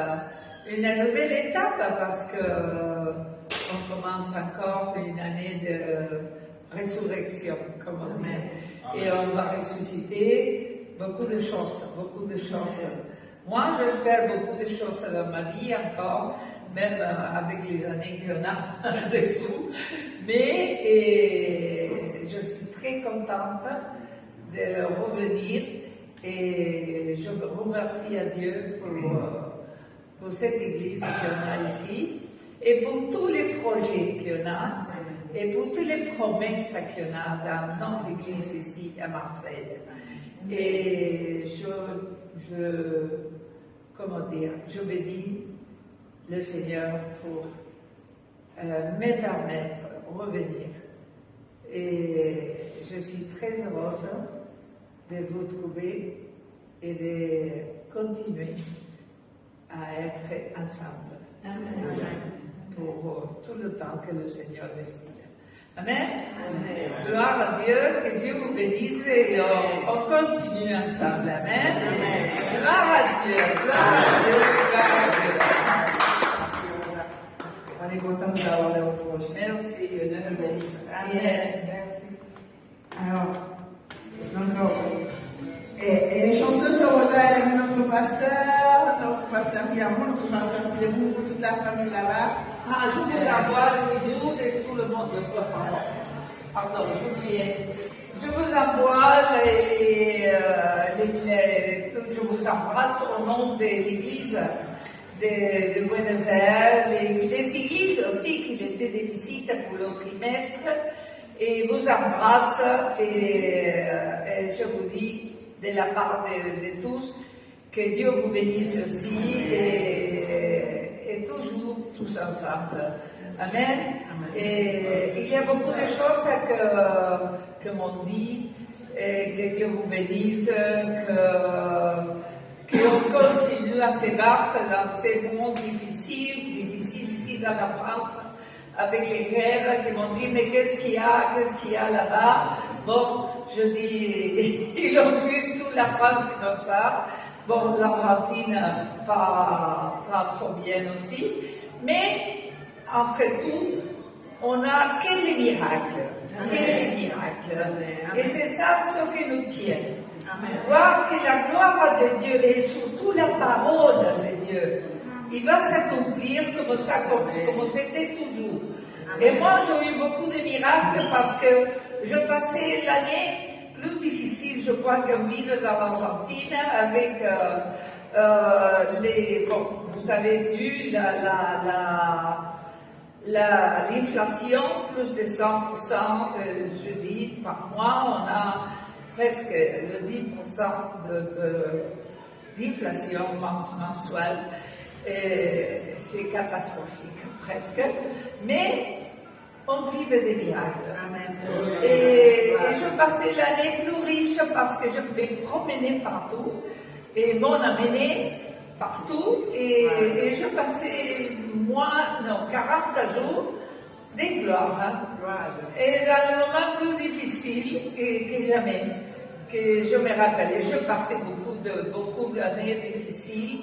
une nouvelle étape, parce que on commence encore une année de résurrection, comme on dit. Et on va ressusciter beaucoup de choses, beaucoup de choses. Moi, j'espère beaucoup de choses dans ma vie encore, même avec les années qu'on a dessous. Mais je suis très contente de revenir et je remercie à Dieu pour cette église qu'on a ici et pour tous les projets qu'on a et pour toutes les promesses qu'on a dans notre église ici à Marseille. Et je bénis le Seigneur pour me permettre de revenir. Et je suis très heureuse de vous trouver et de continuer à être ensemble. Amen. Pour tout le temps que le Seigneur décide. Amen. Amen. Gloire à Dieu, que Dieu vous bénisse et on continue ensemble. Amen. Amen. Gloire à Dieu, gloire à Dieu, gloire à Dieu. On est content de l'avoir de retour aussi. Merci, Amen. Merci. Alors, et les chanceux se Rosa, elle est notre pasteur Guillermo, notre pasteur Pierrot, toute la famille là-bas. Ah, je vous envoie le bisou de tout le monde. Pardon, j'oubliais. Je vous envoie je vous embrasse au nom de l'Église de Buenos Aires, les églises aussi qui étaient des visites pour le trimestre, et vous embrasse et je vous dis de la part de tous que Dieu vous bénisse aussi et toujours tous ensemble. Amen. Et il y a beaucoup de choses que m'ont dit, que Dieu vous bénisse, qu'on continue à se battre dans ces moments difficiles ici dans la France, avec les grèves qui m'ont dit, mais qu'est-ce qu'il y a là-bas? Bon, je dis, ils ont vu toute la France comme ça. Bon, l'Argentine, pas trop bien aussi. Mais, après tout, on n'a que des miracles. Et c'est ça ce qui nous tient. Voir que la gloire de Dieu et surtout la parole de Dieu, il va s'accomplir comme c'était toujours. Et moi, j'ai eu beaucoup de miracles parce que je passais l'année plus difficile, je crois, qu'un ville dans l'Argentine avec bon, vous avez vu l'inflation, plus de 100%, je dis, par mois, on a presque le 10% d'inflation mensuelle. C'est catastrophique, presque. Mais on vivait des miracles. Et je passais l'année plus riche parce que je me promenais partout. Et m'ont amené partout. Et je passais 40 jours de gloire. Et dans le moment plus difficile que jamais, que je me rappelais, je passais beaucoup d'années difficiles,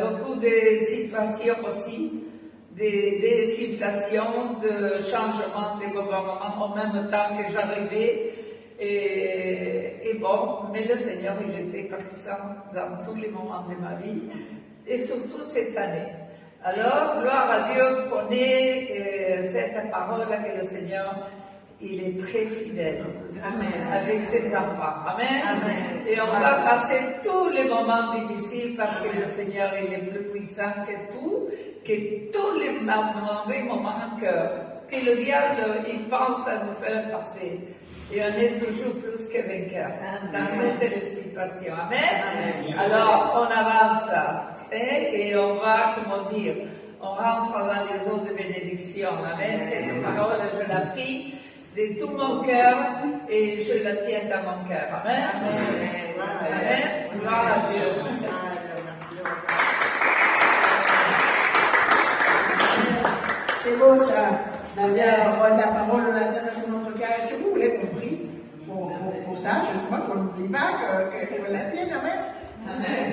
beaucoup de situations aussi, des situations de changement de gouvernement en même temps que j'arrivais. Et bon, mais le Seigneur, il était présent dans tous les moments de ma vie, et surtout cette année. Alors, gloire à Dieu, prenez cette parole que le Seigneur, il est très fidèle. Amen. Avec ses enfants. Amen. Amen. Et on va passer tous les moments difficiles parce que le Seigneur, il est plus puissant que tous les mauvais moments que le diable, il pense à nous faire passer. Et on est toujours plus que vainqueurs dans toutes les situations. Amen. Amen. Alors, on avance et on va, on rentre dans les eaux de bénédiction. Amen. Cette parole, je la prie de tout mon cœur et je la tiens dans mon cœur. Amen. Amen. Amen. Gloire à Dieu. C'est beau ça. La parole, on la tient dans tout notre cœur. Est-ce que vous l'avez compris pour ça? Je ne sais pas qu'on n'oublie pas qu'on la tienne. Amen. Amen.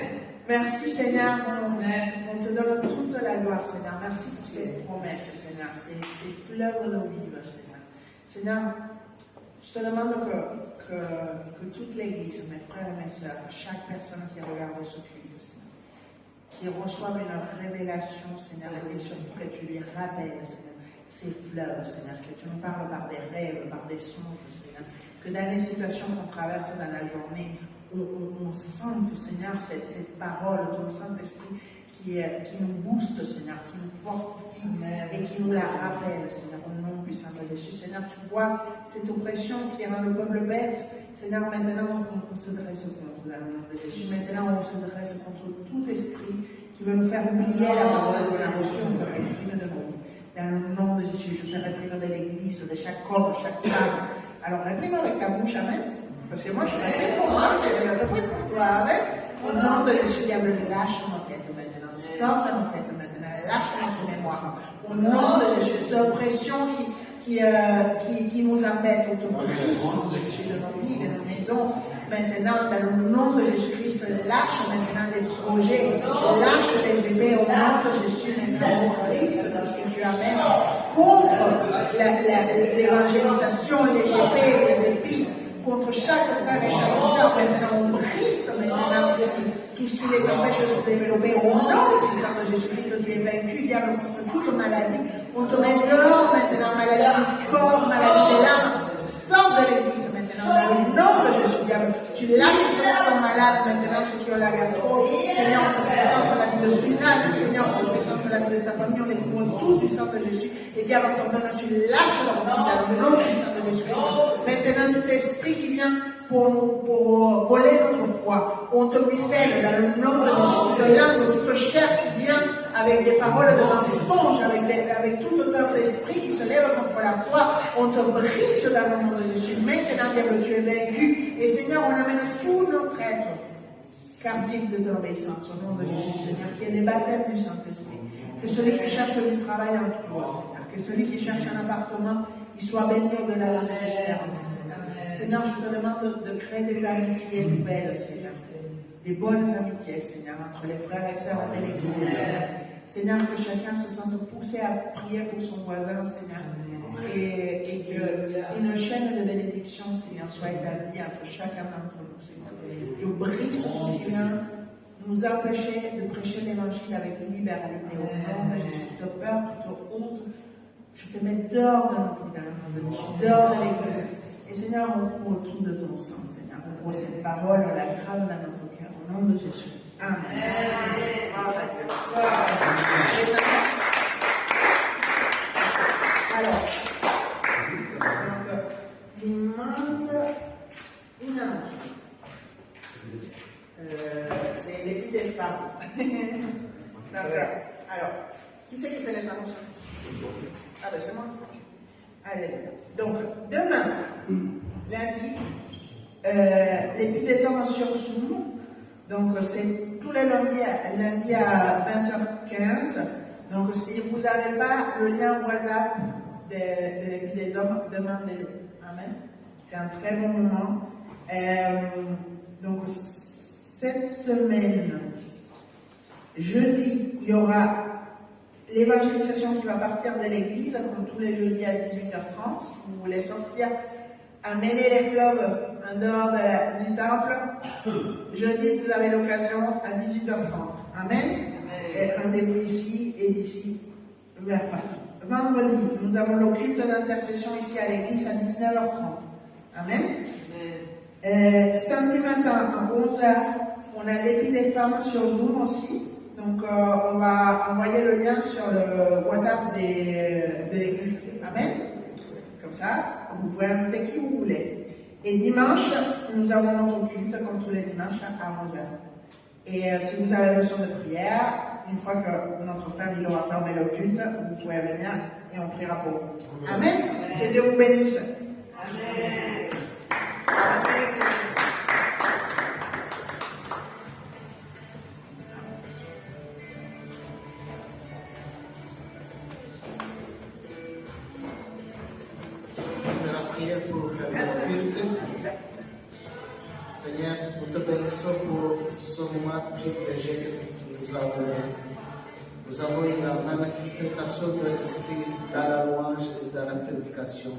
Merci Seigneur. On te donne toute la gloire, Seigneur. Merci pour ces promesses, Seigneur. Ces fleuves d'eau vive, Seigneur. Seigneur, je te demande que toute l'Église, mes frères et mes sœurs, chaque personne qui regarde ce culte, Seigneur, qui reçoive une révélation, Seigneur, et surtout que tu lui rappelles, Seigneur, ces fleuves, Seigneur, que tu nous parles par des rêves, par des songes, Seigneur, que dans les situations qu'on traverse dans la journée, on sente, Seigneur, cette parole, ton Saint-Esprit qui nous booste, Seigneur, qui nous fortifie et qui nous la rappelle, Seigneur, au nom puissant de Jésus. Seigneur, tu vois cette oppression qui rend le peuple bête. Seigneur, maintenant, on se dresse contre dans le nom de Jésus. Maintenant, on se dresse contre tout esprit qui veut nous faire oublier la parole de la notion de réprime de nos vies. Dans le nom de Jésus, je te réprime de l'Église, de chaque homme, chaque femme. Alors, réprime avec ta bouche, amen. Parce que moi, je suis très content qu'il y a de pour toi, amen. Au nom de Jésus, diable, lâche nos têtes maintenant. Sors de nos têtes maintenant. Lâche notre mémoire. Au nom de Jésus, cette oppression qui nous embête autour de nos vies, de nos maisons. Maintenant, dans le nom de Jésus-Christ, lâche maintenant les projets, lâche les bébés au nom de Jésus, maintenant, brise dans ce que tu amènes contre l'évangélisation, les épées, les dépits, contre chaque frère et chaque soeur. Maintenant, on brise maintenant tout ce qui les empêche de se développer au nom de Jésus-Christ. Tu es vaincu, diable, contre toute maladie. On te met dehors maintenant, maladie du corps, maladie de l'âme. l'église maintenant, dans le nom de Jésus, diable. Tu lâches ceux qui sont malades maintenant, ceux qui ont la gastro. Seigneur, on te présente la vie de Suzanne, Seigneur, on te présente la vie de sa famille, on les couvre tous du sang de Jésus. Et diable, on t'ordonne, tu lâches leur vie dans le nom puissant de Jésus. Maintenant, tout esprit qui vient pour voler notre foi, on te muselle dans le nom de Jésus, toute langue, toute chair qui vient avec des paroles de mensonge, avec tout auteur d'esprit qui se lève contre la foi, on te brise dans le nom de Jésus. Maintenant, diable, tu es vaincu. Et Seigneur, on amène tout notre être captif de ton obéissance au nom de Jésus, Seigneur, qui est les baptêmes du Saint-Esprit. Que celui qui cherche du travail en toi, Seigneur, que celui qui cherche un appartement, il soit béni au-delà de ses espérances, Seigneur. Seigneur, je te demande de créer des amitiés nouvelles, Seigneur. Des bonnes amitiés, Seigneur, entre les frères et sœurs de l'Église, Seigneur. Seigneur, que chacun se sente poussé à prier pour son voisin, Seigneur. Et qu'une chaîne de bénédiction, Seigneur, soit établie entre chacun d'entre nous, Seigneur. Je brise tout ce qui vient nous empêcher de prêcher l'évangile avec libéralité au nom de Jésus. Toute peur, toute honte, je te mets dehors de nos vies, dans le nom de Jésus, dehors de l'Église. Et Seigneur, on couvre tout de ton sang, Seigneur. On couvre cette parole, on la grave dans notre cœur, au nom de Jésus. Amen. Alors, il manque une annonce. C'est l'épi des femmes. D'accord. Alors, qui c'est qui fait les annonces? Ah ben c'est moi. Allez. Donc, demain, lundi, l'épi des hommes sur Zoom. Donc, c'est tous les lundis à 20h15. Donc, si vous n'avez pas le lien WhatsApp de l'épi des hommes, demandez-le. Amen. C'est un très bon moment. Donc, cette semaine, jeudi, il y aura l'évangélisation qui va partir de l'église, comme tous les jeudis à 18h30. Si vous voulez sortir, amener les fleuves en dehors du temple. Jeudi, vous avez l'occasion à 18h30. Amen. Et rendez-vous ici et d'ici vers partout. Vendredi, nous avons le culte d'intercession ici à l'église à 19h30. Amen. Samedi matin à 11h, on a l'épi des femmes sur Zoom aussi. Donc, on va envoyer le lien sur le WhatsApp de l'église. Amen. Comme ça, vous pouvez inviter qui vous voulez. Et dimanche, nous avons notre culte, comme tous les dimanches, à 11h. Et si vous avez besoin de prière, une fois que notre frère il aura fermé le culte, vous pouvez venir et on priera pour vous. Amen. Que Dieu vous bénisse. Amen. Amen. Seigneur, nous te bénissons pour ce moment privilégié que nous avons eu. Nous avons eu la manifestation de l'Esprit dans la louange et dans la prédication.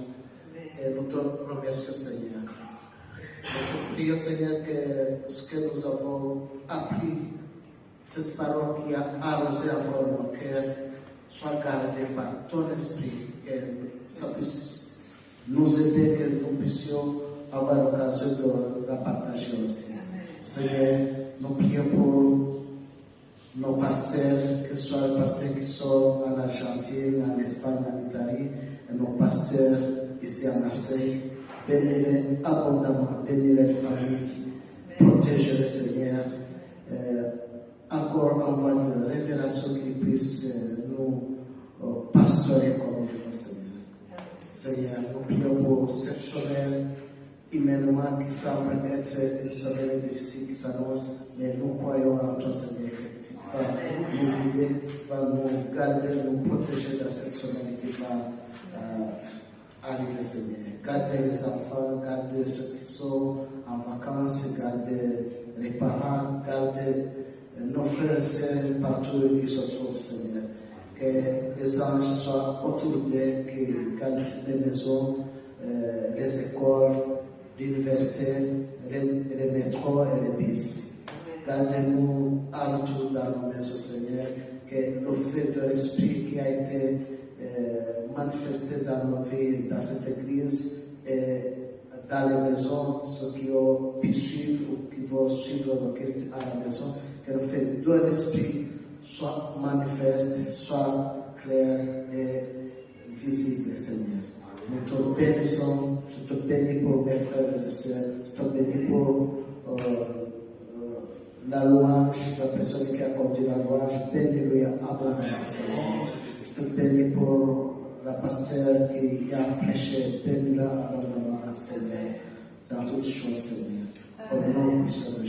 Et nous te remercions, Seigneur. Nous te prions, Seigneur, que ce que nous avons appris, cette parole qui a arrosé encore nos cœurs, soit gardée par ton Esprit, que ça puisse nous aider, que nous puissions avoir l'occasion de la partager aussi. Seigneur, nous prions pour nos pasteurs, que ce soit les pasteurs qui sont en Argentine, en Espagne, en Italie, et nos pasteurs ici à Marseille. Bénis-les abondamment, bénis les familles, protège-les, Seigneur. Encore envoie une révélation qui puisse nous pastorer comme il faut, Seigneur. Seigneur, nous prions pour cette semaine humainement qui semble être une semaine difficile qui s'annonce, mais nous croyons en toi, Seigneur, que tu vas nous guider, tu vas nous garder, nous protéger dans cette semaine qui va arriver, Seigneur. Gardez les enfants, gardez ceux qui sont en vacances, gardez les parents, gardez nos frères et sœurs partout où ils se trouvent, Seigneur. Que les anges soient autour d'eux, qui gardent les maisons, les écoles, l'université, les métros et les bus. Gardez-nous à retour dans nos maisons, Seigneur, que le fait de l'Esprit qui a été manifesté dans nos vies, dans cette église, et dans les maisons, ceux qui ont pu suivre ou qui vont suivre nos cultes à la maison, que le fait de l'esprit soit manifeste, soit clair et visible, Seigneur. Nous te bénissons, je te bénis pour mes frères et sœurs, je te bénis pour la louange, la personne qui a conduit la louange, bénis-lui abondamment, Seigneur. Je te bénis pour la pasteur qui a prêché, bénis-la abondamment, Seigneur, dans toutes choses, Seigneur. Au nom puissant